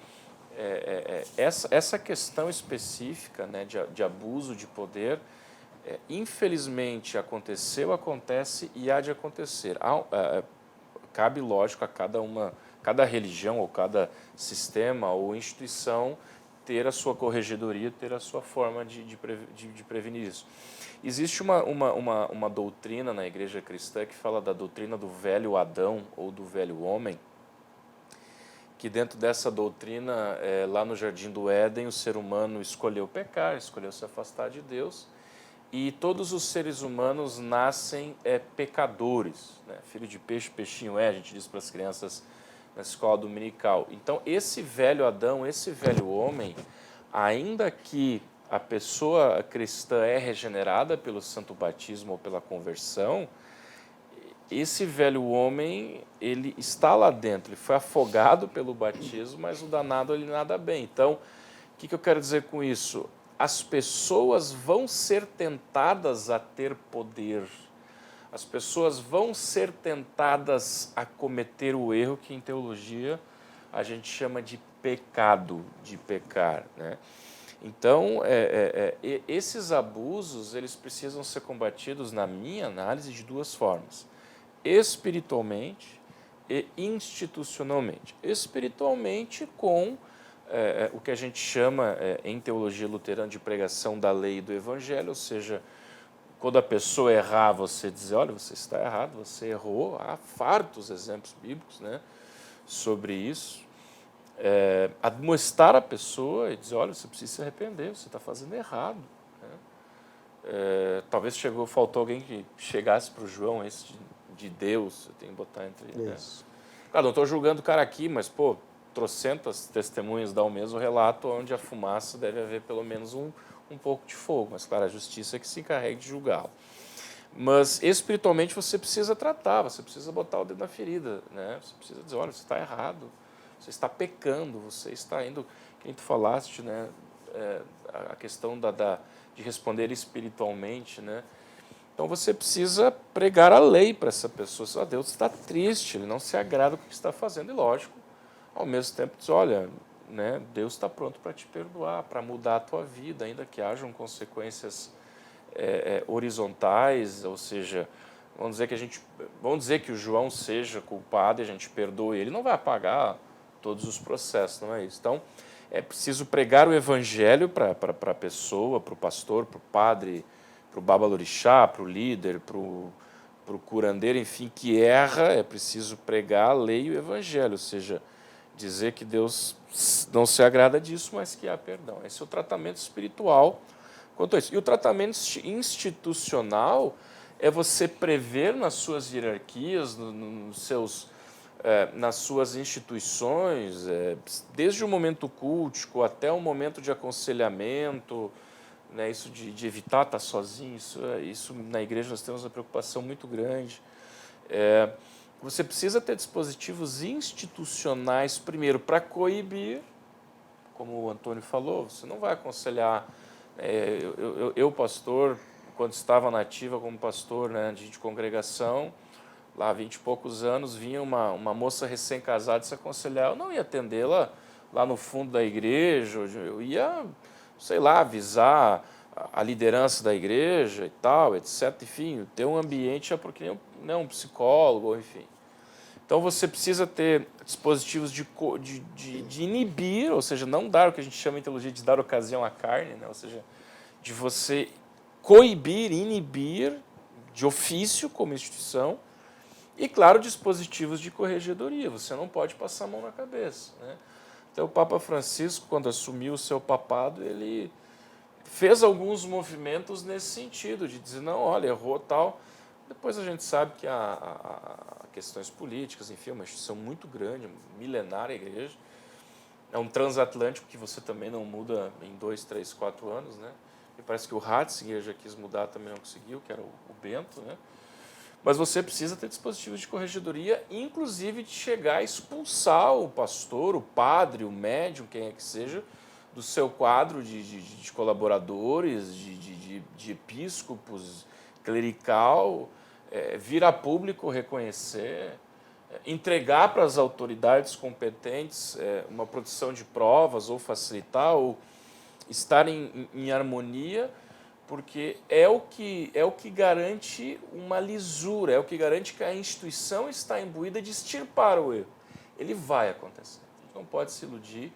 S3: Essa questão específica, né, de abuso de poder, infelizmente aconteceu, acontece e há de acontecer. Cabe, lógico, a cada religião ou cada sistema ou instituição ter a sua corregedoria, ter a sua forma de prevenir isso. Existe uma doutrina na igreja cristã que fala da doutrina do velho Adão ou do velho homem, que dentro dessa doutrina, lá no Jardim do Éden, o ser humano escolheu pecar, escolheu se afastar de Deus, e todos os seres humanos nascem pecadores, né? Filho de peixe, peixinho a gente diz para as crianças na escola dominical. Então, esse velho Adão, esse velho homem, ainda que a pessoa cristã é regenerada pelo santo batismo ou pela conversão, esse velho homem, ele está lá dentro, ele foi afogado pelo batismo, mas o danado ele nada bem. Então, o que eu quero dizer com isso? As pessoas vão ser tentadas a ter poder, as pessoas vão ser tentadas a cometer o erro que em teologia a gente chama de pecado, de pecar, né? Então, esses abusos, eles precisam ser combatidos, na minha análise, de duas formas: espiritualmente e institucionalmente. Espiritualmente com o que a gente chama em teologia luterana de pregação da lei e do evangelho, ou seja, quando a pessoa errar, você dizer, olha, você está errado, você errou. Há fartos exemplos bíblicos, né, sobre isso. Admoestar a pessoa e dizer, olha, você precisa se arrepender, você está fazendo errado, né? Talvez faltou alguém que chegasse para o João, esse de Deus, eu tenho que botar entre...
S4: Isso.
S3: Claro, não estou julgando o cara aqui, mas, trocentas testemunhas dão o mesmo relato, onde a fumaça deve haver pelo menos um pouco de fogo, mas, claro, a justiça é que se encarregue de julgá-lo. Mas, espiritualmente, você precisa tratar, você precisa botar o dedo na ferida, né? Você precisa dizer, olha, você está errado, você está pecando, você está indo... Quem tu falaste, né? A questão de responder espiritualmente, né? Então, você precisa pregar a lei para essa pessoa. Deus está triste, ele não se agrada com o que está fazendo. E, lógico, ao mesmo tempo, diz, olha, né, Deus está pronto para te perdoar, para mudar a tua vida, ainda que hajam consequências horizontais, ou seja, vamos dizer que o João seja culpado e a gente perdoe ele, não vai apagar todos os processos, não é isso? Então, É preciso pregar o evangelho para a pessoa, para o pastor, para o padre, para o babalorixá, para o líder, para o curandeiro, enfim, que erra. É preciso pregar a lei e o evangelho, ou seja, dizer que Deus não se agrada disso, mas que há perdão. Esse é o tratamento espiritual quanto a isso. E o tratamento institucional é você prever nas suas hierarquias, nos seus, nas suas instituições, desde o momento cultico até o momento de aconselhamento, né, isso de evitar estar sozinho, isso na igreja nós temos uma preocupação muito grande. Você precisa ter dispositivos institucionais, primeiro, para coibir, como o Antônio falou, você não vai aconselhar. Eu, pastor, quando estava na ativa como pastor, né, de congregação, lá há 20 e poucos anos, vinha uma moça recém-casada se aconselhar, eu não ia atendê-la lá no fundo da igreja, eu ia, sei lá, avisar a liderança da igreja e tal, etc. Enfim, ter um ambiente porque nem um psicólogo, enfim. Então você precisa ter dispositivos de inibir, ou seja, não dar o que a gente chama em teologia de dar ocasião à carne, né? Ou seja, de você coibir, inibir de ofício como instituição, e, claro, dispositivos de corregedoria. Você não pode passar a mão na cabeça, né? Então, o Papa Francisco, quando assumiu o seu papado, ele fez alguns movimentos nesse sentido, de dizer, não, olha, errou tal. Depois a gente sabe que há questões políticas, enfim, é uma instituição muito grande, milenária a igreja. É um transatlântico que você também não muda em 2, 3, 4 anos, né? E parece que o Ratzinger já quis mudar, também não conseguiu, que era o Bento, né? Mas você precisa ter dispositivos de corregedoria, inclusive de chegar a expulsar o pastor, o padre, o médium, quem é que seja, do seu quadro de colaboradores, de episcopos, clerical, vir a público reconhecer, entregar para as autoridades competentes uma produção de provas, ou facilitar, ou estar em harmonia, porque é o que garante uma lisura, é o que garante que a instituição está imbuída de extirpar o erro. Ele vai acontecer. A gente não pode se iludir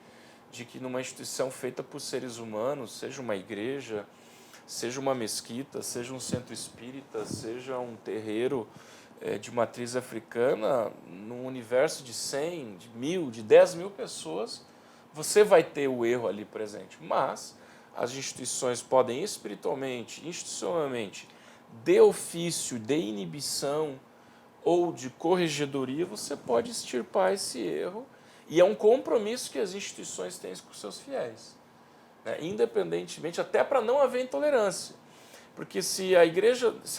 S3: de que numa instituição feita por seres humanos, seja uma igreja, seja uma mesquita, seja um centro espírita, seja um terreiro de matriz africana, num universo de 100, de 1000, de 10 mil pessoas, você vai ter o erro ali presente. Mas as instituições podem espiritualmente, institucionalmente, de ofício, de inibição ou de corregedoria, você pode extirpar esse erro, e é um compromisso que as instituições têm com seus fiéis, né? Independentemente, até para não haver intolerância. Porque se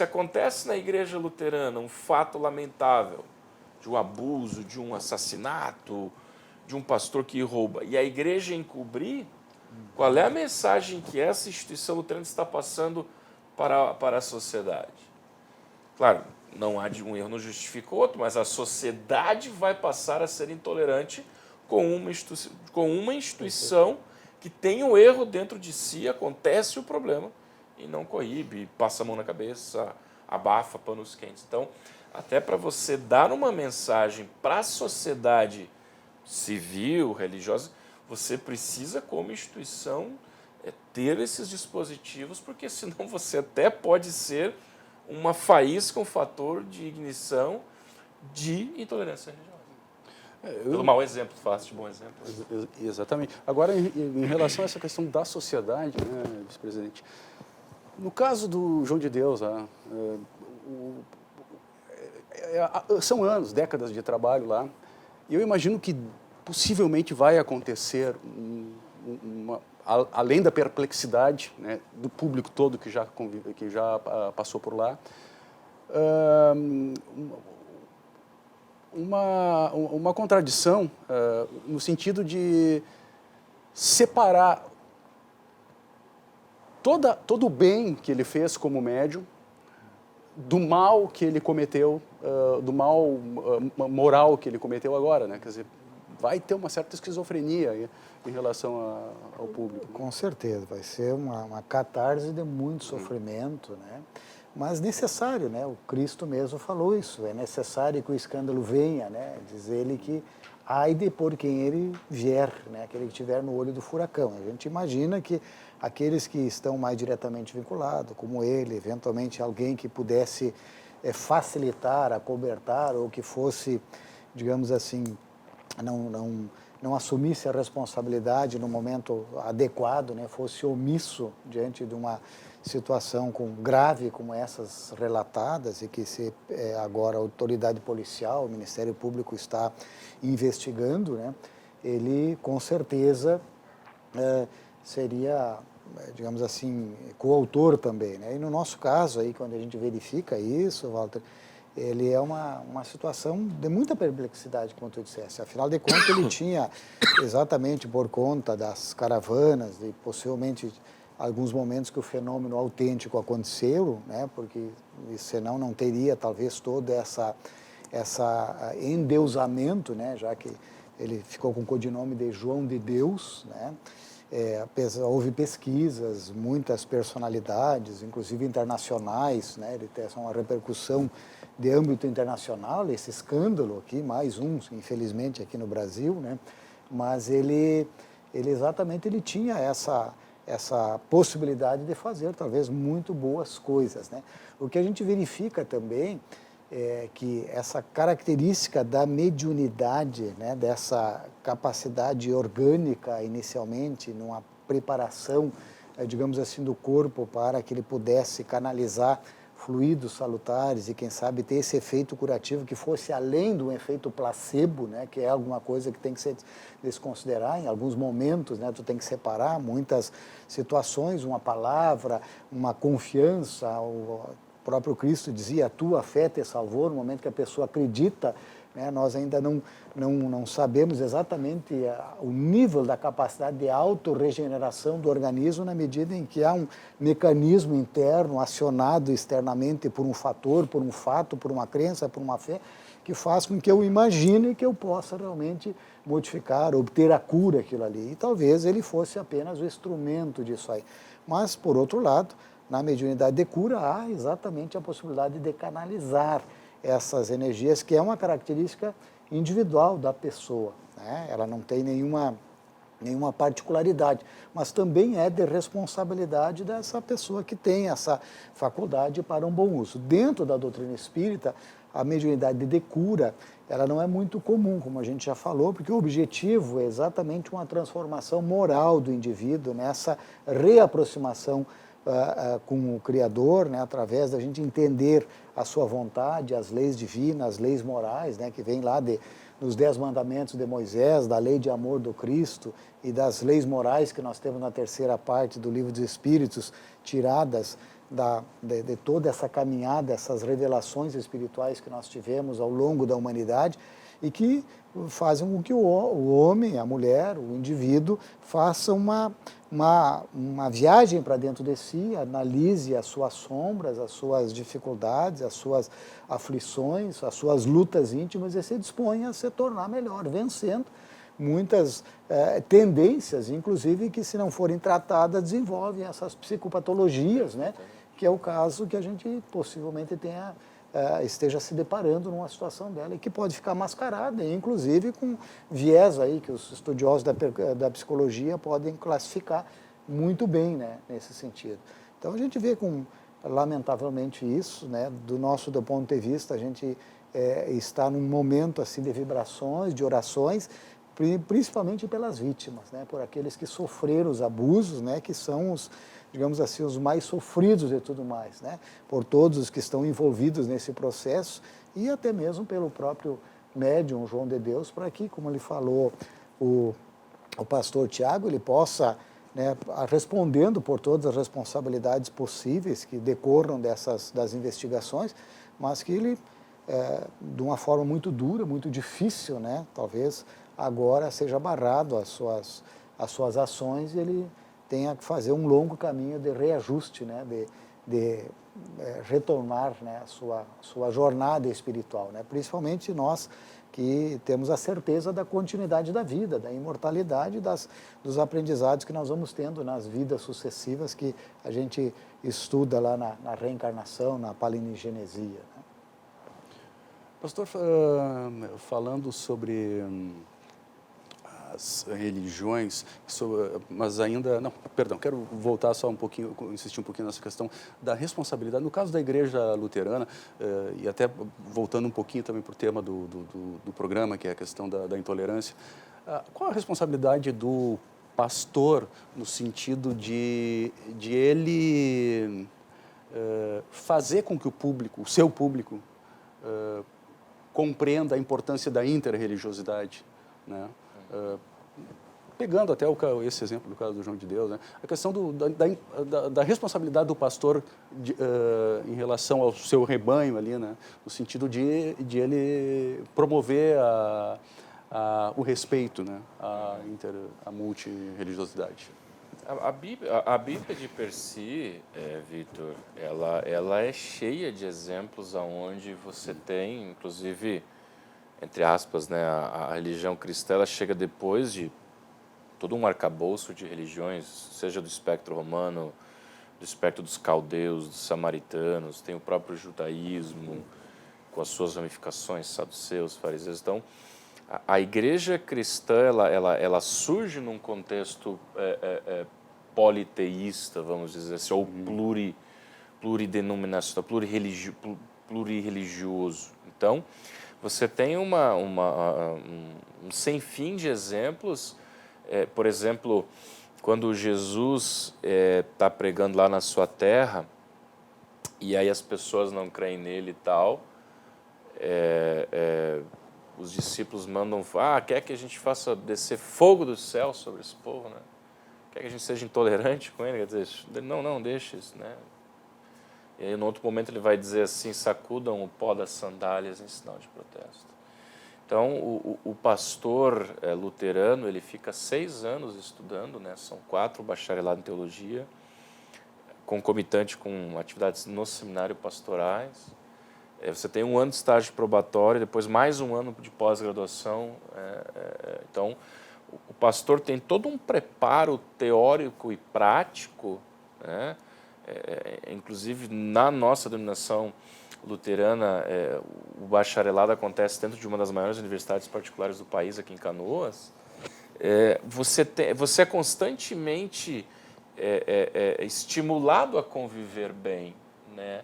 S3: acontece na igreja luterana um fato lamentável de um abuso, de um assassinato, de um pastor que rouba, e a igreja encobrir, qual é a mensagem que essa instituição luterana está passando para a sociedade? Claro, não há de um erro não justifica o outro, mas a sociedade vai passar a ser intolerante com uma instituição que tem o erro dentro de si, acontece o problema, e não coíbe, passa a mão na cabeça, abafa panos quentes. Então, até para você dar uma mensagem para a sociedade civil, religiosa, você precisa, como instituição, ter esses dispositivos, porque senão você até pode ser uma faísca, um fator de ignição de intolerância religiosa. Pelo mau exemplo, faço de bom exemplo.
S2: Exatamente. Agora, em relação a essa questão da sociedade, né, vice-presidente, no caso do João de Deus, são anos, décadas de trabalho lá, e eu imagino que possivelmente vai acontecer, além da perplexidade, né, do público todo que já passou por lá, uma contradição no sentido de separar todo o bem que ele fez como médium do mal que ele cometeu, do mal moral que ele cometeu agora, né? Quer dizer, vai ter uma certa esquizofrenia em relação ao público.
S4: Com certeza, vai ser uma catarse de muito sofrimento, né? Mas necessário, né? O Cristo mesmo falou isso, é necessário que o escândalo venha, né? Diz ele que ai de por quem ele vier, né? Aquele que estiver no olho do furacão. A gente imagina que aqueles que estão mais diretamente vinculados, como ele, eventualmente alguém que pudesse facilitar, acobertar, ou que fosse, digamos assim, não assumisse a responsabilidade no momento adequado, né? Fosse omisso diante de uma situação grave como essas relatadas e que agora a autoridade policial, o Ministério Público está investigando, né? Ele com certeza seria, digamos assim, coautor também, né? E no nosso caso aí, quando a gente verifica isso, Walter, ele é uma situação de muita perplexidade, como tu disseste. Afinal de contas, ele tinha, exatamente por conta das caravanas e possivelmente alguns momentos que o fenômeno autêntico aconteceu, né? Porque senão não teria talvez todo essa endeusamento, né? Já que ele ficou com o codinome de João de Deus, né? Houve pesquisas, muitas personalidades, inclusive internacionais, né? Ele tem uma repercussão de âmbito internacional, esse escândalo aqui, mais um, infelizmente, aqui no Brasil, né? Mas ele exatamente ele tinha essa possibilidade de fazer, talvez, muito boas coisas, né? O que a gente verifica também é que essa característica da mediunidade, né, dessa capacidade orgânica, inicialmente, numa preparação, digamos assim, do corpo para que ele pudesse canalizar fluidos salutares e, quem sabe, ter esse efeito curativo que fosse além do efeito placebo, né, que é alguma coisa que tem que se desconsiderar em alguns momentos, né, tu tem que separar muitas situações, uma palavra, uma confiança. O próprio Cristo dizia, a tua fé te salvou, no momento que a pessoa acredita, né, nós ainda não sabemos exatamente o nível da capacidade de autorregeneração do organismo na medida em que há um mecanismo interno acionado externamente por um fator, por um fato, por uma crença, por uma fé, que faz com que eu imagine que eu possa realmente modificar, obter a cura aquilo ali. E talvez ele fosse apenas o instrumento disso aí. Mas, por outro lado, na mediunidade de cura, há exatamente a possibilidade de canalizar essas energias, que é uma característica individual da pessoa, né? Ela não tem nenhuma particularidade, mas também é de responsabilidade dessa pessoa que tem essa faculdade para um bom uso. Dentro da doutrina espírita, a mediunidade de cura, ela não é muito comum, como a gente já falou, porque o objetivo é exatamente uma transformação moral do indivíduo, nessa reaproximação com o Criador, né, através da gente entender a sua vontade, as leis divinas, as leis morais, né, que vem lá dos 10 mandamentos de Moisés, da lei de amor do Cristo e das leis morais que nós temos na terceira parte do Livro dos Espíritos, tiradas de toda essa caminhada, essas revelações espirituais que nós tivemos ao longo da humanidade e que fazem com que o homem, a mulher, o indivíduo, faça uma viagem para dentro de si, analise as suas sombras, as suas dificuldades, as suas aflições, as suas lutas íntimas e se disponha a se tornar melhor, vencendo muitas tendências, inclusive, que se não forem tratadas, desenvolvem essas psicopatologias, né? Que é o caso que a gente possivelmente esteja se deparando numa situação dela e que pode ficar mascarada, inclusive com viés aí que os estudiosos da psicologia podem classificar muito bem, né, nesse sentido. Então a gente vê lamentavelmente isso, né, do ponto de vista, a gente está num momento assim de vibrações, de orações, principalmente pelas vítimas, né, por aqueles que sofreram os abusos, né, que são digamos assim, os mais sofridos e tudo mais, né? Por todos os que estão envolvidos nesse processo e até mesmo pelo próprio médium João de Deus, para que, como ele falou, o pastor Tiago, ele possa, né, respondendo por todas as responsabilidades possíveis que decorram das investigações, mas que ele, de uma forma muito dura, muito difícil, né, talvez agora seja barrado as suas ações e ele tenha que fazer um longo caminho de reajuste, né, de retornar, né, a sua jornada espiritual, né, principalmente nós que temos a certeza da continuidade da vida, da imortalidade, dos aprendizados que nós vamos tendo nas vidas sucessivas que a gente estuda lá na reencarnação, na palinigenesia, né?
S2: Pastor, falando sobre as religiões, mas ainda... Não, perdão, quero voltar só um pouquinho, insistir um pouquinho nessa questão da responsabilidade. No caso da Igreja Luterana, e até voltando um pouquinho também para o tema do programa, que é a questão da intolerância, qual a responsabilidade do pastor no sentido de ele fazer com que o seu público, compreenda a importância da interreligiosidade, né? Pegando até esse exemplo do caso do João de Deus, né? A questão da responsabilidade do pastor em relação ao seu rebanho ali, né? No sentido de ele promover o respeito, né? A multirreligiosidade.
S3: A Bíblia de per si, Vitor, ela é cheia de exemplos onde você tem, inclusive, entre aspas, né, a religião cristã, ela chega depois de todo um arcabouço de religiões, seja do espectro romano, do espectro dos caldeus, dos samaritanos, tem o próprio judaísmo, com as suas ramificações, saduceus, fariseus. Então, a igreja cristã, ela surge num contexto politeísta, vamos dizer assim, ou pluridenominacional, plurirreligioso. Então, você tem um sem fim de exemplos. Por exemplo, quando Jesus está pregando lá na sua terra, e aí as pessoas não creem nele e tal, os discípulos mandam, quer que a gente faça descer fogo do céu sobre esse povo, né? Quer que a gente seja intolerante com ele? Quer dizer, não, deixa isso, né? E aí, no outro momento, ele vai dizer assim, sacudam o pó das sandálias em sinal de protesto. Então, o pastor luterano, ele fica 6 anos estudando, né? São 4 bacharelados em teologia, concomitante com atividades no seminário pastorais. Você tem 1 ano de estágio probatório, depois mais 1 ano de pós-graduação. Então, o pastor tem todo um preparo teórico e prático, né? Inclusive, na nossa denominação luterana, o bacharelado acontece dentro de uma das maiores universidades particulares do país, aqui em Canoas. Você é constantemente estimulado a conviver bem, né?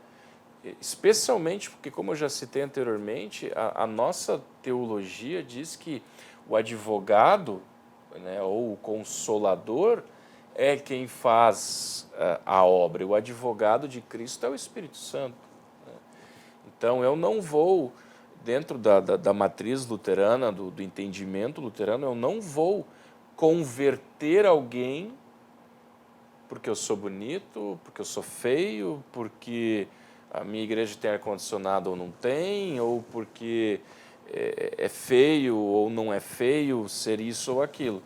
S3: Especialmente porque, como eu já citei anteriormente, a nossa teologia diz que o advogado, né, ou o consolador, é quem faz a obra. O advogado de Cristo é o Espírito Santo, né? Então, eu não vou, dentro da matriz luterana, do entendimento luterano, eu não vou converter alguém porque eu sou bonito, porque eu sou feio, porque a minha igreja tem ar-condicionado ou não tem, ou porque é feio ou não é feio ser isso ou aquilo.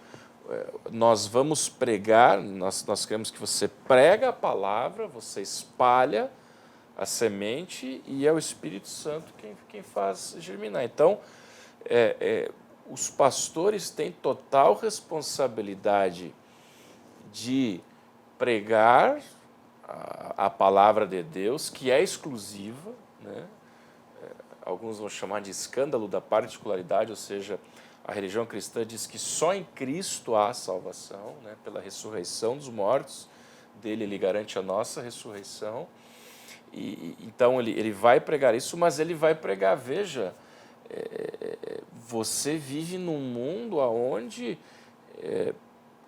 S3: Nós vamos pregar, nós queremos que você prega a palavra, você espalha a semente e é o Espírito Santo quem faz germinar. Então, os pastores têm total responsabilidade de pregar a palavra de Deus, que é exclusiva, né? Alguns vão chamar de escândalo da particularidade, ou seja, a religião cristã diz que só em Cristo há salvação, né? Pela ressurreição dos mortos, dele ele garante a nossa ressurreição. Então ele vai pregar isso, mas ele vai pregar, veja, você vive num mundo onde,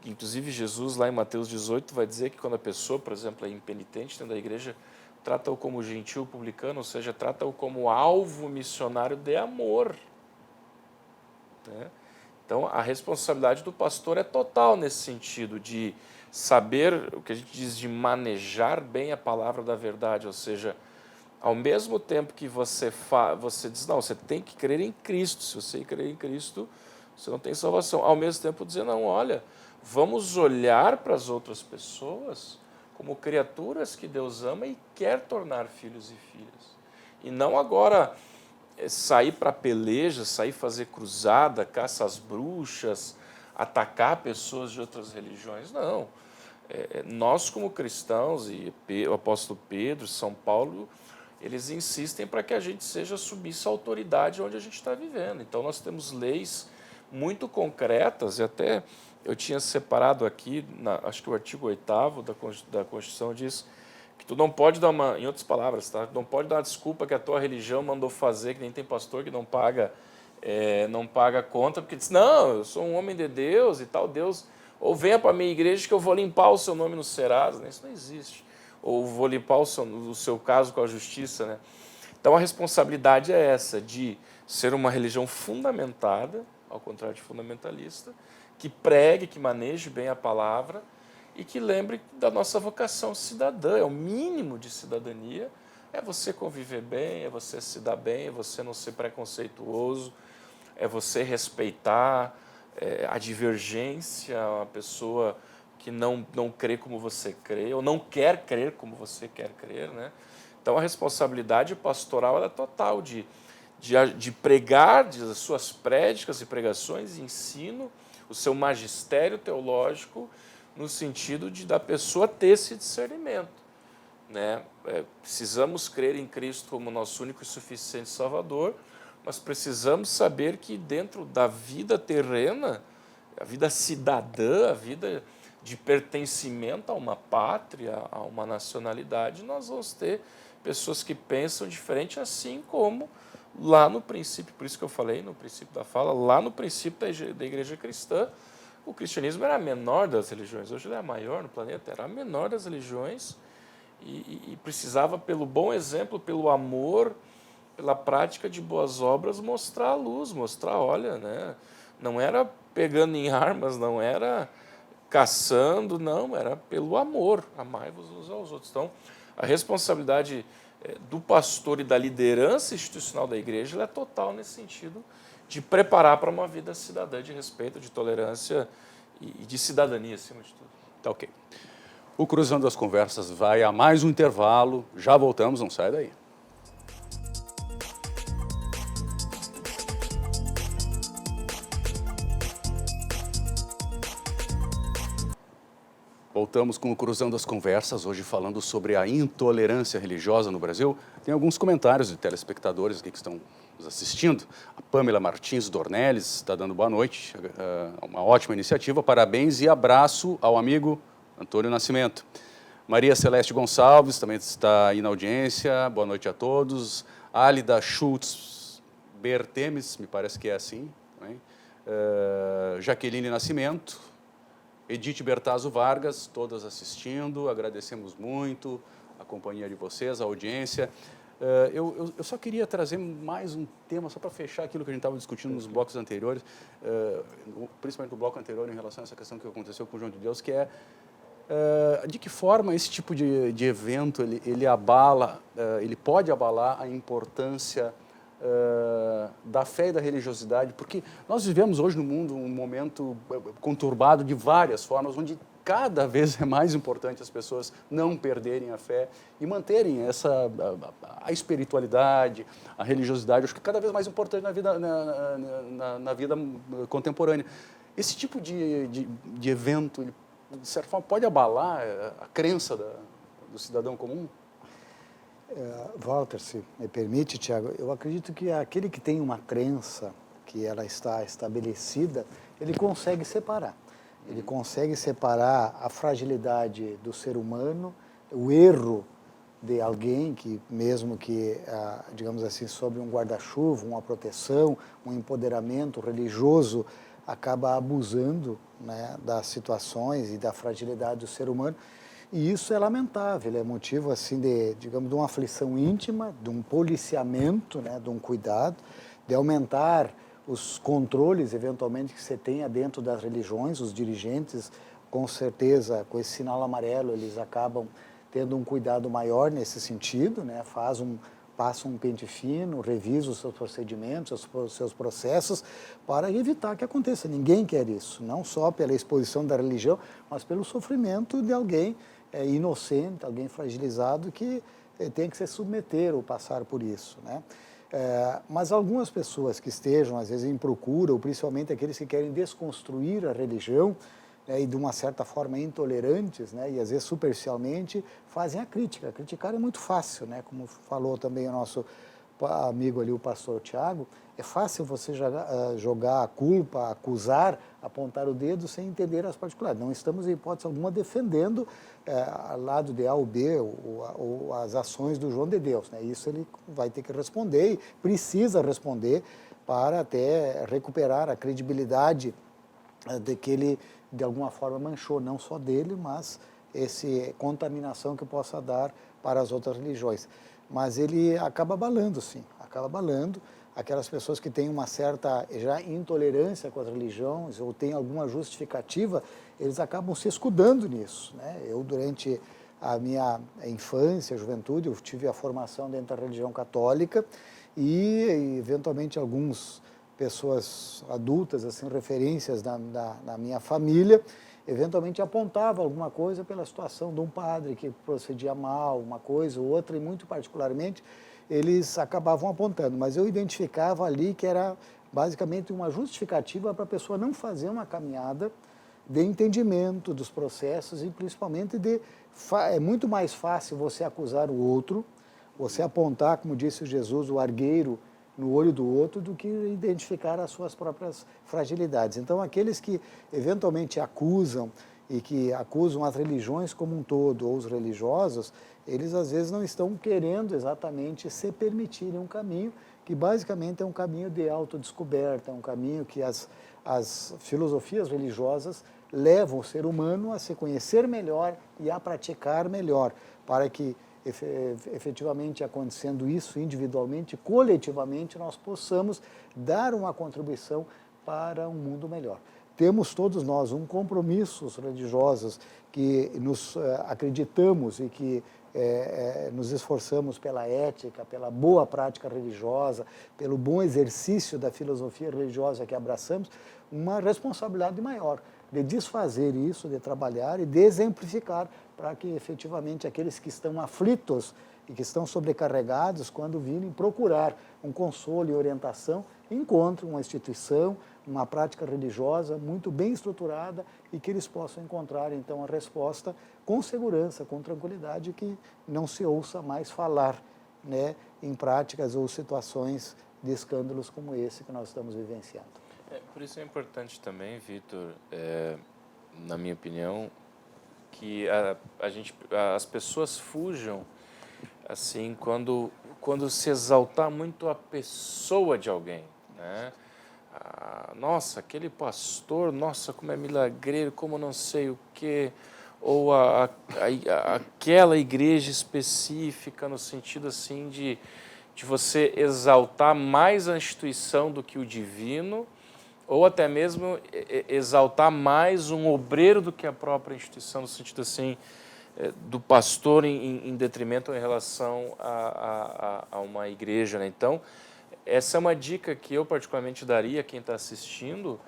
S3: inclusive Jesus lá em Mateus 18 vai dizer que quando a pessoa, por exemplo, é impenitente dentro da igreja, trata-o como gentil publicano, ou seja, trata-o como alvo missionário de amor, né? Então, a responsabilidade do pastor é total nesse sentido de saber, o que a gente diz, de manejar bem a palavra da verdade, ou seja, ao mesmo tempo que você diz, não, você tem que crer em Cristo, se você crer em Cristo, você não tem salvação. Ao mesmo tempo dizer, não, olha, vamos olhar para as outras pessoas como criaturas que Deus ama e quer tornar filhos e filhas. E não agora sair para peleja, sair fazer cruzada, caça às bruxas, atacar pessoas de outras religiões. Não. Nós, como cristãos, e o apóstolo Pedro, São Paulo, eles insistem para que a gente seja submisso à autoridade onde a gente está vivendo. Então, nós temos leis muito concretas, e até eu tinha separado aqui, acho que o artigo 8º da Constituição diz que tu não pode dar em outras palavras, tá? Não pode dar uma desculpa que a tua religião mandou fazer, que nem tem pastor que não paga conta, porque diz, não, eu sou um homem de Deus e tal, Deus, ou venha para a minha igreja que eu vou limpar o seu nome no Serasa, né? Isso não existe. Ou vou limpar o seu caso com a justiça, né? Então a responsabilidade é essa, de ser uma religião fundamentada, ao contrário de fundamentalista, que pregue, que maneje bem a palavra e que lembre da nossa vocação cidadã. É o mínimo de cidadania, é você conviver bem, é você se dar bem, é você não ser preconceituoso, é você respeitar a divergência, a pessoa que não crê como você crê, ou não quer crer como você quer crer, né? Então a responsabilidade pastoral é total, de pregar, as suas prédicas e pregações, ensino, o seu magistério teológico, no sentido da pessoa ter esse discernimento, né? Precisamos crer em Cristo como nosso único e suficiente Salvador, mas precisamos saber que dentro da vida terrena, a vida cidadã, a vida de pertencimento a uma pátria, a uma nacionalidade, nós vamos ter pessoas que pensam diferente, assim como lá no princípio, por isso que eu falei no princípio da fala, lá no princípio da igreja cristã, o cristianismo era a menor das religiões, hoje ele é a maior no planeta, era a menor das religiões e precisava, pelo bom exemplo, pelo amor, pela prática de boas obras, mostrar a luz, mostrar, olha, né? Não era pegando em armas, não era caçando, não, era pelo amor, amai-vos uns aos outros. Então, a responsabilidade do pastor e da liderança institucional da igreja ela é total nesse sentido de preparar para uma vida cidadã de respeito, de tolerância e de cidadania, acima de tudo.
S2: Tá ok. O Cruzando as Conversas vai a mais um intervalo, já voltamos, não sai daí. Voltamos com o Cruzando as Conversas, hoje falando sobre a intolerância religiosa no Brasil. Tem alguns comentários de telespectadores aqui que estão nos assistindo. A Pamela Martins Dornelles está dando boa noite, uma ótima iniciativa, parabéns e abraço ao amigo Antônio Nascimento. Maria Celeste Gonçalves também está aí na audiência, boa noite a todos. Álida Schultz Bertemes, me parece que é assim. Também. Jaqueline Nascimento. Edith Bertazzo Vargas, todas assistindo, agradecemos muito a companhia de vocês, a audiência. Eu só queria trazer mais um tema, só para fechar aquilo que a gente estava discutindo nos blocos anteriores, principalmente no bloco anterior em relação a essa questão que aconteceu com o João de Deus, que é de que forma esse tipo de evento ele abala, ele pode abalar a importância da fé e da religiosidade, porque nós vivemos hoje no mundo um momento conturbado de várias formas, onde cada vez é mais importante as pessoas não perderem a fé e manterem a espiritualidade, a religiosidade, acho que é cada vez mais importante na vida, na vida contemporânea. Esse tipo de evento, ele, de certa forma, pode abalar a crença do cidadão comum?
S4: Walter, se me permite, Tiago, eu acredito que aquele que tem uma crença, que ela está estabelecida, ele consegue separar. Ele consegue separar a fragilidade do ser humano, o erro de alguém que, mesmo que, digamos assim, sob um guarda-chuva, uma proteção, um empoderamento religioso, acaba abusando, né, das situações e da fragilidade do ser humano. E isso é lamentável, é motivo assim digamos, de uma aflição íntima, de um policiamento, né, de um cuidado, de aumentar os controles, eventualmente, que você tenha dentro das religiões. Os dirigentes, com certeza, com esse sinal amarelo, eles acabam tendo um cuidado maior nesse sentido, né, passa um pente fino, revisa os seus procedimentos, os seus processos, para evitar que aconteça. Ninguém quer isso, não só pela exposição da religião, mas pelo sofrimento de alguém inocente, alguém fragilizado que tem que se submeter ou passar por isso, né? Mas algumas pessoas que estejam, às vezes, em procura, ou principalmente aqueles que querem desconstruir a religião, e de uma certa forma intolerantes, né, e às vezes superficialmente, fazem a crítica. Criticar é muito fácil, né, como falou também o nosso amigo ali, o pastor Tiago, é fácil você jogar a culpa, acusar, apontar o dedo sem entender as particularidades. Não estamos, em hipótese alguma, defendendo ao lado de A ou B ou as ações do João de Deus, né? Isso ele vai ter que responder e precisa responder para até recuperar a credibilidade de que ele, de alguma forma, manchou, não só dele, mas essa contaminação que possa dar para as outras religiões. Mas ele acaba abalando, sim, acaba abalando aquelas pessoas que têm uma certa já intolerância com as religiões ou têm alguma justificativa, eles acabam se escudando nisso, né? Eu, durante a minha infância, juventude, eu tive a formação dentro da religião católica e eventualmente, algumas pessoas adultas, assim, referências da minha família, eventualmente apontavam alguma coisa pela situação de um padre que procedia mal, uma coisa ou outra, e muito particularmente eles acabavam apontando, mas eu identificava ali que era basicamente uma justificativa para a pessoa não fazer uma caminhada de entendimento dos processos e principalmente é muito mais fácil você acusar o outro, você apontar, como disse Jesus, o argueiro no olho do outro, do que identificar as suas próprias fragilidades. Então, aqueles que eventualmente acusam e que acusam as religiões como um todo, ou os religiosos, eles às vezes não estão querendo exatamente se permitirem um caminho que basicamente é um caminho de autodescoberta, é um caminho que as filosofias religiosas levam o ser humano a se conhecer melhor e a praticar melhor, para que efetivamente, acontecendo isso individualmente, coletivamente, nós possamos dar uma contribuição para um mundo melhor. Temos todos nós compromissos religiosos que nos acreditamos e que nos esforçamos pela ética, pela boa prática religiosa, pelo bom exercício da filosofia religiosa que abraçamos, uma responsabilidade maior de desfazer isso, de trabalhar e de exemplificar para que efetivamente aqueles que estão aflitos e que estão sobrecarregados, quando virem procurar um consolo e orientação, encontrem uma instituição, uma prática religiosa muito bem estruturada e que eles possam encontrar, então, a resposta com segurança, com tranquilidade, que não se ouça mais falar, né, em práticas ou situações de escândalos como esse que nós estamos vivenciando.
S3: Por isso é importante também, Vitor, na minha opinião, que as pessoas fujam assim quando se exaltar muito a pessoa de alguém, né? Nossa, aquele pastor, nossa, como é milagreiro, como não sei o quê, ou aquela igreja específica, no sentido assim de você exaltar mais a instituição do que o divino, ou até mesmo exaltar mais um obreiro do que a própria instituição, no sentido assim, do pastor em detrimento em relação a uma igreja, né? Então, essa é uma dica que eu particularmente daria a quem está assistindo,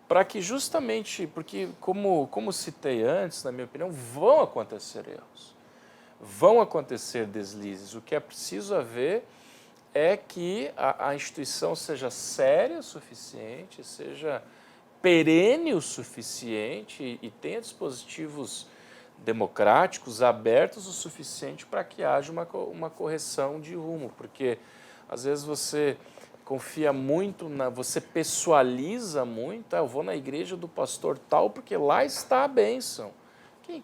S3: para que justamente, porque como citei antes, na minha opinião, vão acontecer erros, vão acontecer deslizes. O que é preciso haver é que a instituição seja séria o suficiente, seja perene o suficiente e tenha dispositivos democráticos, abertos o suficiente para que haja uma correção de rumo, porque às vezes você confia muito, você pessoaliza muito, eu vou na igreja do pastor tal porque lá está a bênção.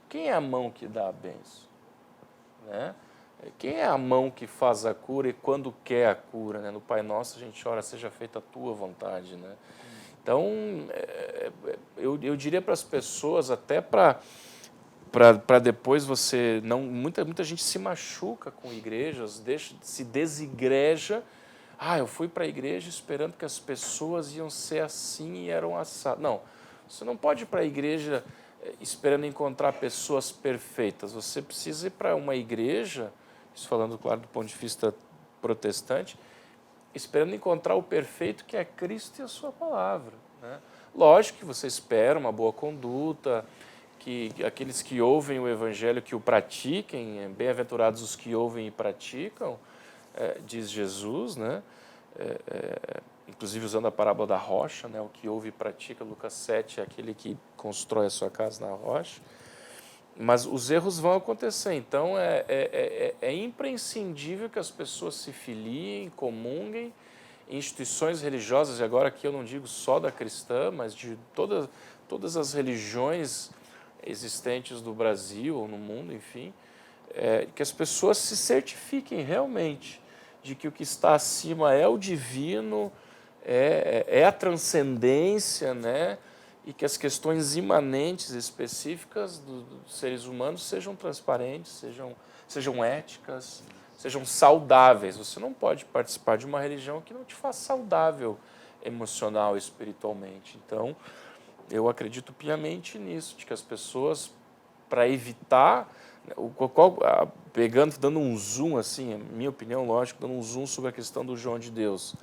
S3: Quem é a mão que dá a bênção? Né? Quem é a mão que faz a cura e quando quer a cura? Né? No Pai Nosso a gente ora, seja feita a tua vontade. Né? Então, eu diria para as pessoas, até para depois você não... Muita gente se machuca com igrejas, se desigreja. Eu fui para a igreja esperando que as pessoas iam ser assim e eram assadas. Não, você não pode ir para a igreja esperando encontrar pessoas perfeitas. Você precisa ir para uma igreja, isso falando, claro, do ponto de vista protestante, esperando encontrar o perfeito que é Cristo e a sua palavra. Né? Lógico que você espera uma boa conduta, que aqueles que ouvem o evangelho, que o pratiquem, bem-aventurados os que ouvem e praticam, diz Jesus, né? Inclusive usando a parábola da rocha, né? O que ouve e pratica, Lucas 7, é aquele que constrói a sua casa na rocha. Mas os erros vão acontecer, então é imprescindível que as pessoas se filiem, comunguem instituições religiosas, e agora aqui eu não digo só da cristã, mas de todas as religiões existentes do Brasil ou no mundo, enfim, que as pessoas se certifiquem realmente de que o que está acima é o divino, é a transcendência, né? E que as questões imanentes, específicas dos seres humanos sejam transparentes, sejam éticas, sejam saudáveis. Você não pode participar de uma religião que não te faz saudável emocional e espiritualmente. Então, eu acredito piamente nisso, de que as pessoas, para evitar, dando um zoom, assim, minha opinião, lógico, dando um zoom sobre a questão do João de Deus,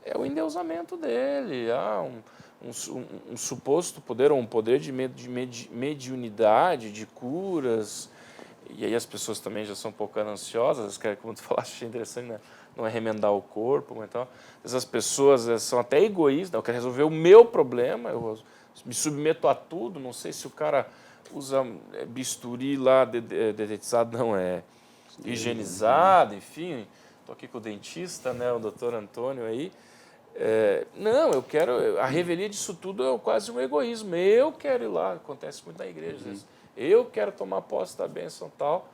S3: é o endeusamento dele, um suposto poder, ou um poder de mediunidade, de curas, e aí as pessoas também já são um pouco ansiosas, como tu falaste, achei interessante, né? Não é remendar o corpo, então, essas pessoas são até egoístas, eu quero resolver o meu problema, eu me submeto a tudo, não sei se o cara usa bisturi lá, dedetizado, não, higienizado, enfim, estou aqui com o dentista, né, o doutor Antônio aí, não, eu quero, a revelia disso tudo é quase um egoísmo, eu quero ir lá, acontece muito na igreja, às vezes, eu quero tomar posse da bênção e tal,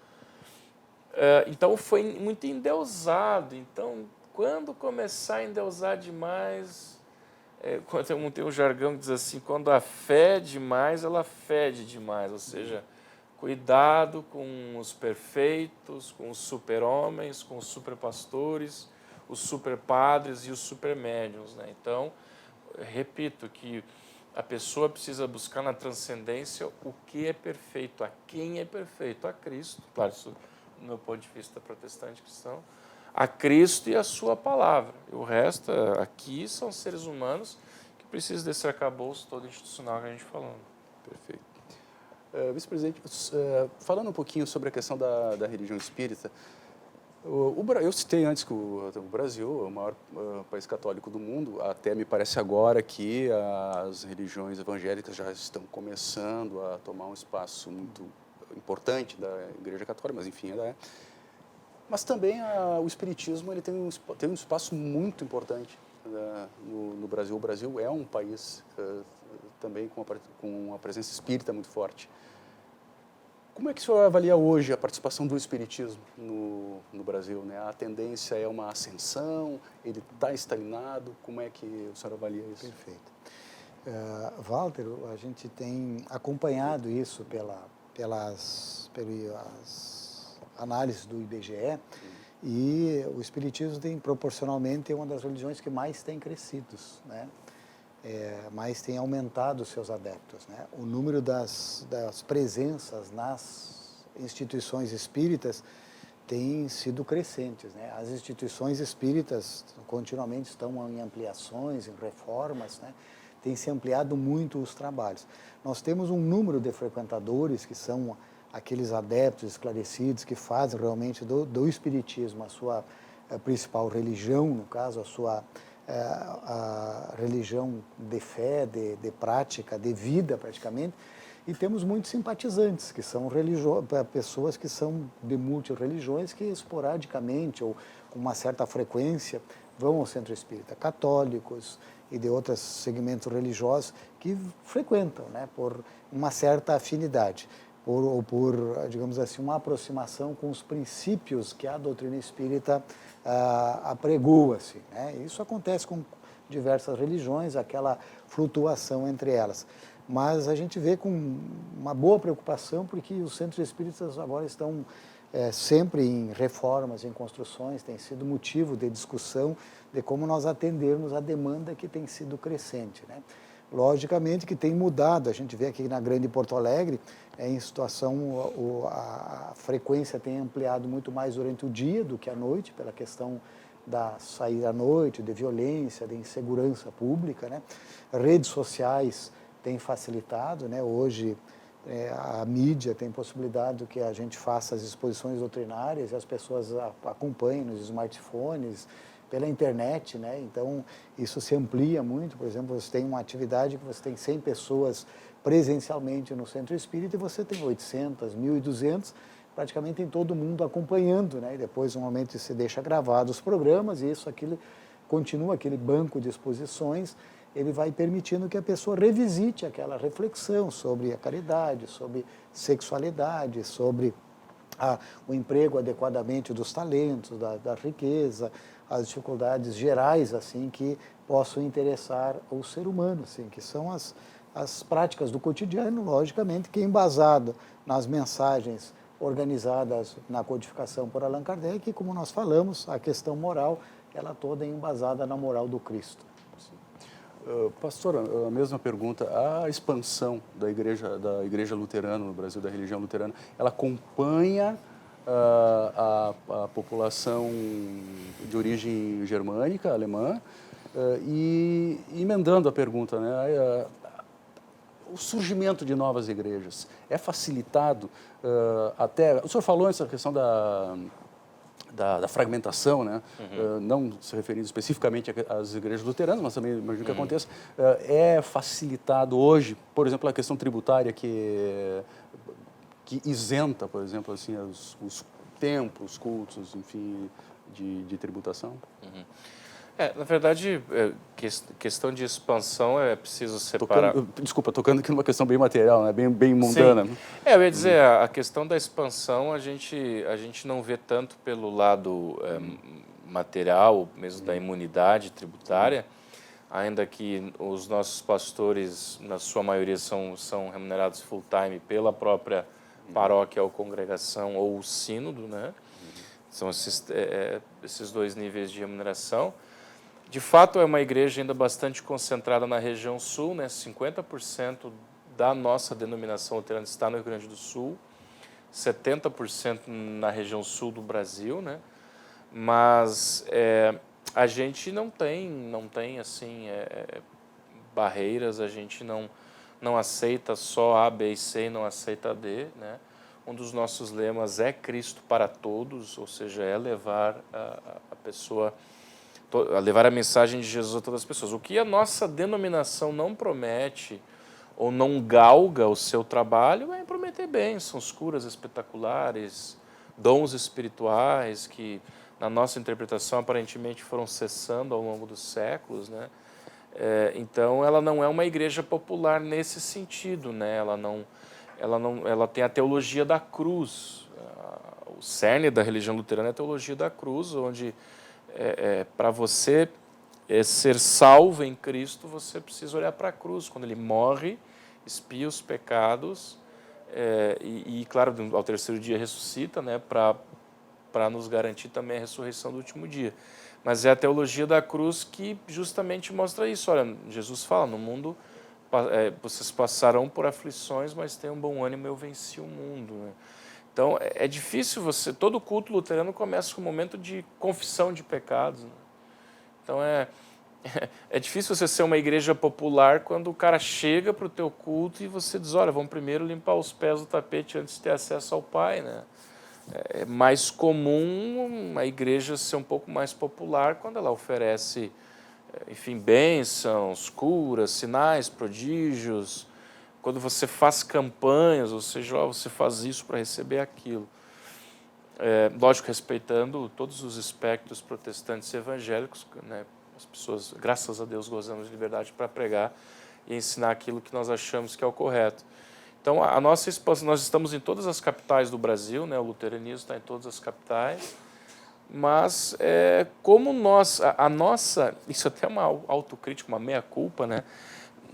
S3: então foi muito endeusado, então quando começar a endeusar demais, tem um jargão que diz assim, quando a fé é demais, ela fede demais, ou seja, cuidado com os perfeitos, com os super-homens, com os super-pastores, os super-padres e os super-médiuns, né? Então, repito que a pessoa precisa buscar na transcendência o que é perfeito, a quem é perfeito, a Cristo, claro, isso do meu ponto de vista protestante cristão, a Cristo e a sua palavra. E o resto aqui são seres humanos que precisam desse arcabouço todo institucional que a gente falou.
S2: Perfeito. Vice-presidente, falando um pouquinho sobre a questão da religião espírita, eu citei antes que o Brasil é o maior país católico do mundo, até me parece agora que as religiões evangélicas já estão começando a tomar um espaço muito importante da Igreja Católica, mas enfim, ela é. Mas também o Espiritismo ele tem um espaço muito importante no Brasil. O Brasil é um país também com uma presença espírita muito forte. Como é que o senhor avalia hoje a participação do Espiritismo no Brasil, né? A tendência é uma ascensão, ele está estagnado, como é que o senhor avalia isso?
S4: Perfeito. Walter, a gente tem acompanhado isso pelas análises do IBGE, e o Espiritismo proporcionalmente é uma das religiões que mais tem crescido, né? Mais tem aumentado os seus adeptos, né? O número das presenças nas instituições espíritas tem sido crescentes, né? As instituições espíritas continuamente estão em ampliações, em reformas, né? Tem se ampliado muito os trabalhos. Nós temos um número de frequentadores que são aqueles adeptos esclarecidos que fazem realmente do Espiritismo a sua principal religião, no caso, a religião de fé, de prática, de vida praticamente, e temos muitos simpatizantes, que são pessoas que são de multireligiões, que esporadicamente ou com uma certa frequência vão ao centro espírita, católicos e de outros segmentos religiosos que frequentam, né, por uma certa afinidade, ou por, digamos assim, uma aproximação com os princípios que a doutrina espírita apregoa, assim, né? Isso acontece com diversas religiões, aquela flutuação entre elas. Mas a gente vê com uma boa preocupação, porque os centros espíritas agora estão sempre em reformas, em construções, tem sido motivo de discussão de como nós atendermos a demanda que tem sido crescente, né? Logicamente que tem mudado, a gente vê aqui na Grande Porto Alegre, em situação, a frequência tem ampliado muito mais durante o dia do que à noite, pela questão da saída à noite, de violência, de insegurança pública, né? Redes sociais têm facilitado, né? Hoje a mídia tem possibilidade que a gente faça as exposições doutrinárias e as pessoas acompanhem nos smartphones, pela internet, né? Então isso se amplia muito. Por exemplo, você tem uma atividade que você tem 100 pessoas presencialmente no centro espírita e você tem 800, 1.200, praticamente tem todo mundo acompanhando, né? E depois normalmente se deixa gravado os programas e aquilo continua aquele banco de exposições, ele vai permitindo que a pessoa revisite aquela reflexão sobre a caridade, sobre sexualidade, sobre o emprego adequadamente dos talentos, da riqueza, as dificuldades gerais assim que possam interessar o ser humano, assim, que são as práticas do cotidiano, logicamente, que é embasado nas mensagens organizadas na codificação por Allan Kardec, e como nós falamos, a questão moral, ela toda é embasada na moral do Cristo.
S2: Pastor, a mesma pergunta. A expansão da igreja luterana no Brasil, da religião luterana, ela acompanha a população de origem germânica, alemã, e emendando a pergunta, né, o surgimento de novas igrejas é facilitado até... O senhor falou essa questão da fragmentação, né? Não se referindo especificamente às igrejas luteranas, mas também imagino que aconteça. É facilitado hoje, por exemplo, a questão tributária que isenta, por exemplo, assim, os templos, cultos, enfim, de tributação?
S3: Na verdade, questão de expansão é preciso separar...
S2: Tocando aqui numa questão bem material, né? Bem mundana.
S3: Sim. Eu ia dizer, a questão da expansão a gente não vê tanto pelo lado material, mesmo da imunidade tributária, ainda que os nossos pastores, na sua maioria, são remunerados full-time pela própria paróquia ou congregação ou o sínodo, né? São esses dois níveis de remuneração. De fato, é uma igreja ainda bastante concentrada na região sul, né? 50% da nossa denominação luterana está no Rio Grande do Sul, 70% na região sul do Brasil, né? Mas a gente não tem assim, barreiras, a gente não aceita só A, B e C e não aceita D, né? Um dos nossos lemas é Cristo para todos, ou seja, é levar a pessoa... levar a mensagem de Jesus a todas as pessoas. O que a nossa denominação não promete ou não galga o seu trabalho é prometer bênçãos, curas espetaculares, dons espirituais que, na nossa interpretação, aparentemente foram cessando ao longo dos séculos, né? Então, ela não é uma igreja popular nesse sentido, né? Ela tem a teologia da cruz. O cerne da religião luterana é a teologia da cruz, onde para você ser salvo em Cristo, você precisa olhar para a cruz. Quando ele morre, expia os pecados e, claro, ao terceiro dia ressuscita, né, para nos garantir também a ressurreição do último dia. Mas é a teologia da cruz que justamente mostra isso. Olha, Jesus fala, no mundo vocês passarão por aflições, mas tenham bom ânimo, eu venci o mundo, né? Então, é difícil todo culto luterano começa com um momento de confissão de pecados, né? Então, é difícil você ser uma igreja popular quando o cara chega para o teu culto e você diz, olha, vamos primeiro limpar os pés do tapete antes de ter acesso ao Pai, né? É mais comum a igreja ser um pouco mais popular quando ela oferece, enfim, bênçãos, curas, sinais, prodígios, quando você faz campanhas, ou seja, você faz isso para receber aquilo. Lógico, respeitando todos os espectros protestantes e evangélicos, né? As pessoas, graças a Deus, gozamos de liberdade para pregar e ensinar aquilo que nós achamos que é o correto. Então, a nossa expansão, nós estamos em todas as capitais do Brasil, né? O luteranismo está em todas as capitais, mas como a nossa, isso até é uma autocrítica, uma meia-culpa, né?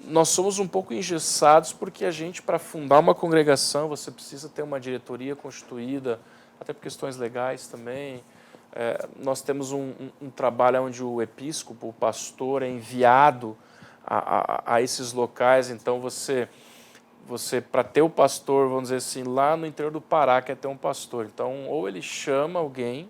S3: Nós somos um pouco engessados porque a gente, para fundar uma congregação, você precisa ter uma diretoria constituída, até por questões legais também. Nós temos um trabalho onde o episcopo, o pastor, é enviado a esses locais. Então, você para ter o pastor, vamos dizer assim, lá no interior do Pará, quer ter um pastor. Então, ou ele chama alguém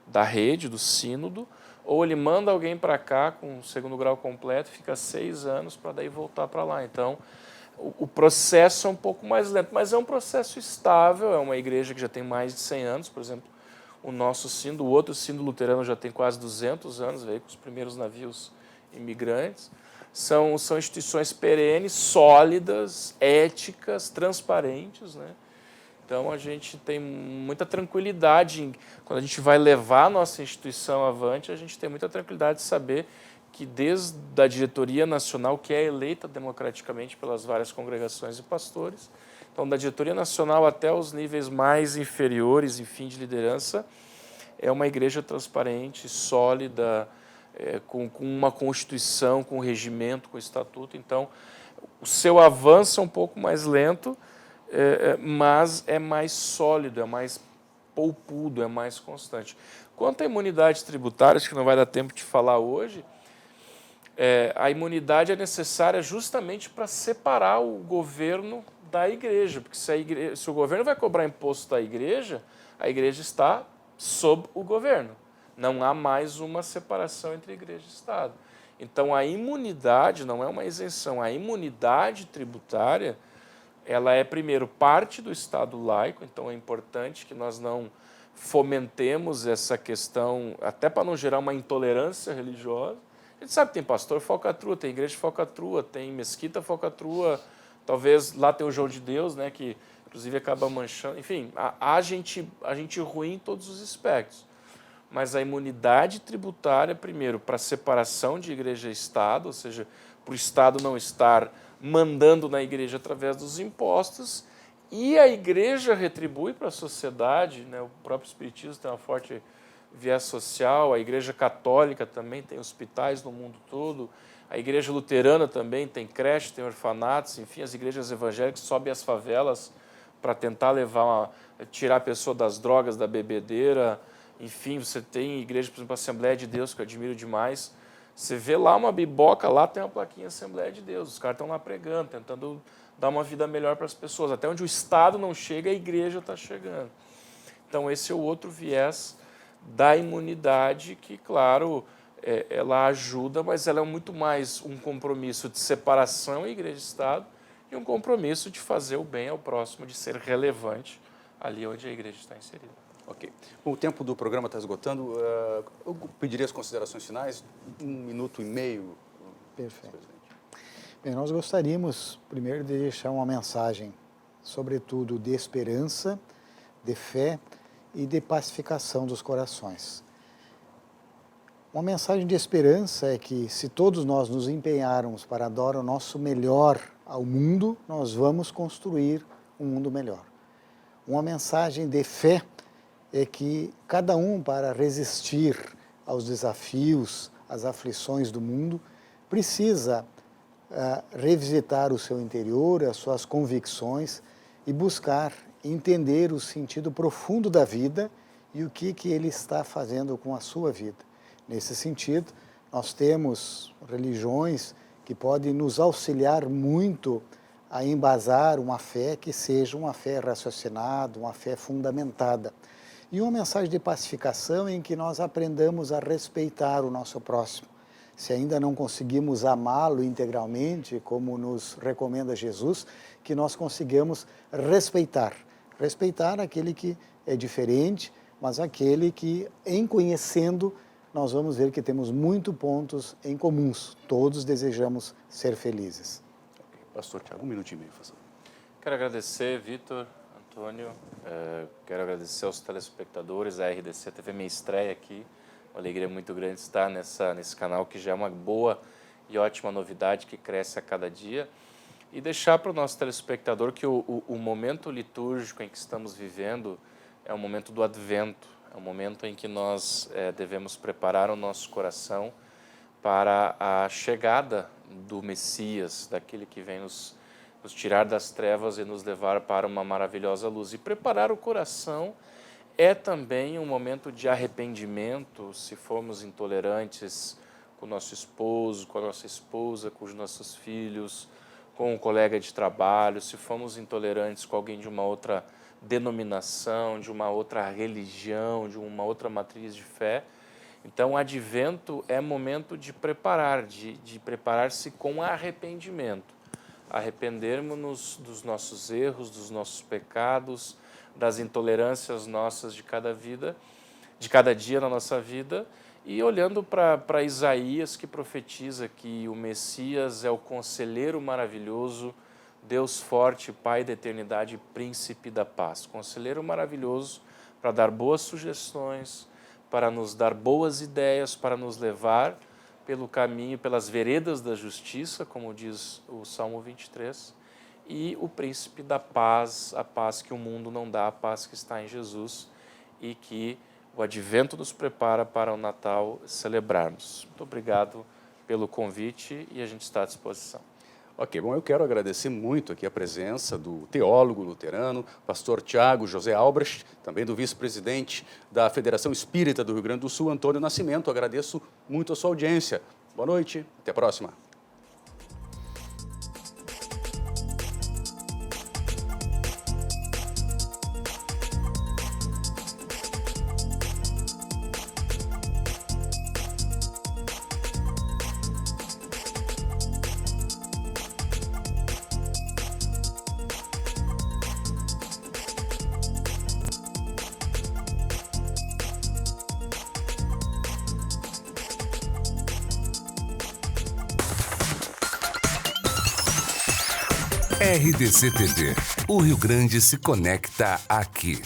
S3: da rede, do sínodo, ou ele manda alguém para cá com o segundo grau completo, fica 6 anos para daí voltar para lá. Então, o processo é um pouco mais lento, mas é um processo estável, é uma igreja que já tem mais de 100 anos, por exemplo, o nosso sínodo, o outro sínodo luterano já tem quase 200 anos, veio com os primeiros navios imigrantes. São instituições perenes, sólidas, éticas, transparentes, né? Então, a gente tem muita tranquilidade, quando a gente vai levar a nossa instituição avante, a gente tem muita tranquilidade de saber que desde a diretoria nacional, que é eleita democraticamente pelas várias congregações e pastores, então da diretoria nacional até os níveis mais inferiores, enfim, de liderança, é uma igreja transparente, sólida, com uma constituição, com regimento, com estatuto. Então, o seu avanço é um pouco mais lento, mas é mais sólido, é mais poupudo, é mais constante. Quanto à imunidade tributária, acho que não vai dar tempo de falar hoje, a imunidade é necessária justamente para separar o governo da igreja, porque se o governo vai cobrar imposto da igreja, a igreja está sob o governo. Não há mais uma separação entre igreja e Estado. Então, a imunidade não é uma isenção, a imunidade tributária, ela é, primeiro, parte do Estado laico, então é importante que nós não fomentemos essa questão, até para não gerar uma intolerância religiosa. A gente sabe que tem pastor falcatrua, tem igreja falcatrua, tem mesquita falcatrua, talvez lá tem o João de Deus, né, que inclusive acaba manchando. Enfim, há gente ruim em todos os aspectos. Mas a imunidade tributária, primeiro, para a separação de igreja e Estado, ou seja, para o Estado não estar mandando na igreja através dos impostos, e a igreja retribui para a sociedade, né? O próprio Espiritismo tem uma forte viés social, a igreja católica também tem hospitais no mundo todo, a igreja luterana também tem creches, tem orfanatos, enfim, as igrejas evangélicas sobem às favelas para tentar tirar a pessoa das drogas, da bebedeira. Enfim, você tem igreja, por exemplo, a Assembleia de Deus, que eu admiro demais. Você vê lá uma biboca, lá tem uma plaquinha Assembleia de Deus. Os caras estão lá pregando, tentando dar uma vida melhor para as pessoas. Até onde o Estado não chega, a igreja está chegando. Então, esse é o outro viés da imunidade que, claro, ela ajuda, mas ela é muito mais um compromisso de separação igreja e Estado e um compromisso de fazer o bem ao próximo, de ser relevante ali onde a igreja está inserida.
S2: Ok. Bom, o tempo do programa está esgotando. Eu pediria as considerações finais, 1 minuto e meio.
S4: Perfeito. Bem, nós gostaríamos, primeiro, de deixar uma mensagem, sobretudo de esperança, de fé e de pacificação dos corações. Uma mensagem de esperança é que, se todos nós nos empenharmos para dar o nosso melhor ao mundo, nós vamos construir um mundo melhor. Uma mensagem de fé é que cada um, para resistir aos desafios, às aflições do mundo, precisa revisitar o seu interior, as suas convicções e buscar entender o sentido profundo da vida e o que ele está fazendo com a sua vida. Nesse sentido, nós temos religiões que podem nos auxiliar muito a embasar uma fé que seja uma fé raciocinada, uma fé fundamentada. E uma mensagem de pacificação em que nós aprendamos a respeitar o nosso próximo. Se ainda não conseguimos amá-lo integralmente, como nos recomenda Jesus, que nós consigamos respeitar. Respeitar aquele que é diferente, mas aquele que, em conhecendo, nós vamos ver que temos muitos pontos em comuns. Todos desejamos ser felizes.
S2: Okay. Pastor Tiago, 1 minuto e meio, por favor.
S3: Quero agradecer, Vitor, Antônio, quero agradecer aos telespectadores, a RDC TV, minha estreia aqui, uma alegria muito grande estar nesse canal, que já é uma boa e ótima novidade que cresce a cada dia, e deixar para o nosso telespectador que o momento litúrgico em que estamos vivendo é o momento do Advento, é o momento em que nós devemos preparar o nosso coração para a chegada do Messias, daquele que vem nos tirar das trevas e nos levar para uma maravilhosa luz. E preparar o coração é também um momento de arrependimento, se formos intolerantes com o nosso esposo, com a nossa esposa, com os nossos filhos, com um colega de trabalho, se formos intolerantes com alguém de uma outra denominação, de uma outra religião, de uma outra matriz de fé. Então, o Advento é momento de preparar, de preparar-se com arrependimento. Arrependermos-nos dos nossos erros, dos nossos pecados, das intolerâncias nossas de cada dia na nossa vida, e olhando para Isaías, que profetiza que o Messias é o conselheiro maravilhoso, Deus forte, Pai da eternidade, Príncipe da paz. Conselheiro maravilhoso para dar boas sugestões, para nos dar boas ideias, para nos levar pelo caminho, pelas veredas da justiça, como diz o Salmo 23, e o Príncipe da paz, a paz que o mundo não dá, a paz que está em Jesus e que o Advento nos prepara para o Natal celebrarmos. Muito obrigado pelo convite e a gente está à disposição.
S2: Ok, bom, eu quero agradecer muito aqui a presença do teólogo luterano, pastor Tiago José Albrecht, também do vice-presidente da Federação Espírita do Rio Grande do Sul, Antônio Nascimento. Agradeço muito a sua audiência. Boa noite, até a próxima.
S1: RDC TV. O Rio Grande se conecta aqui.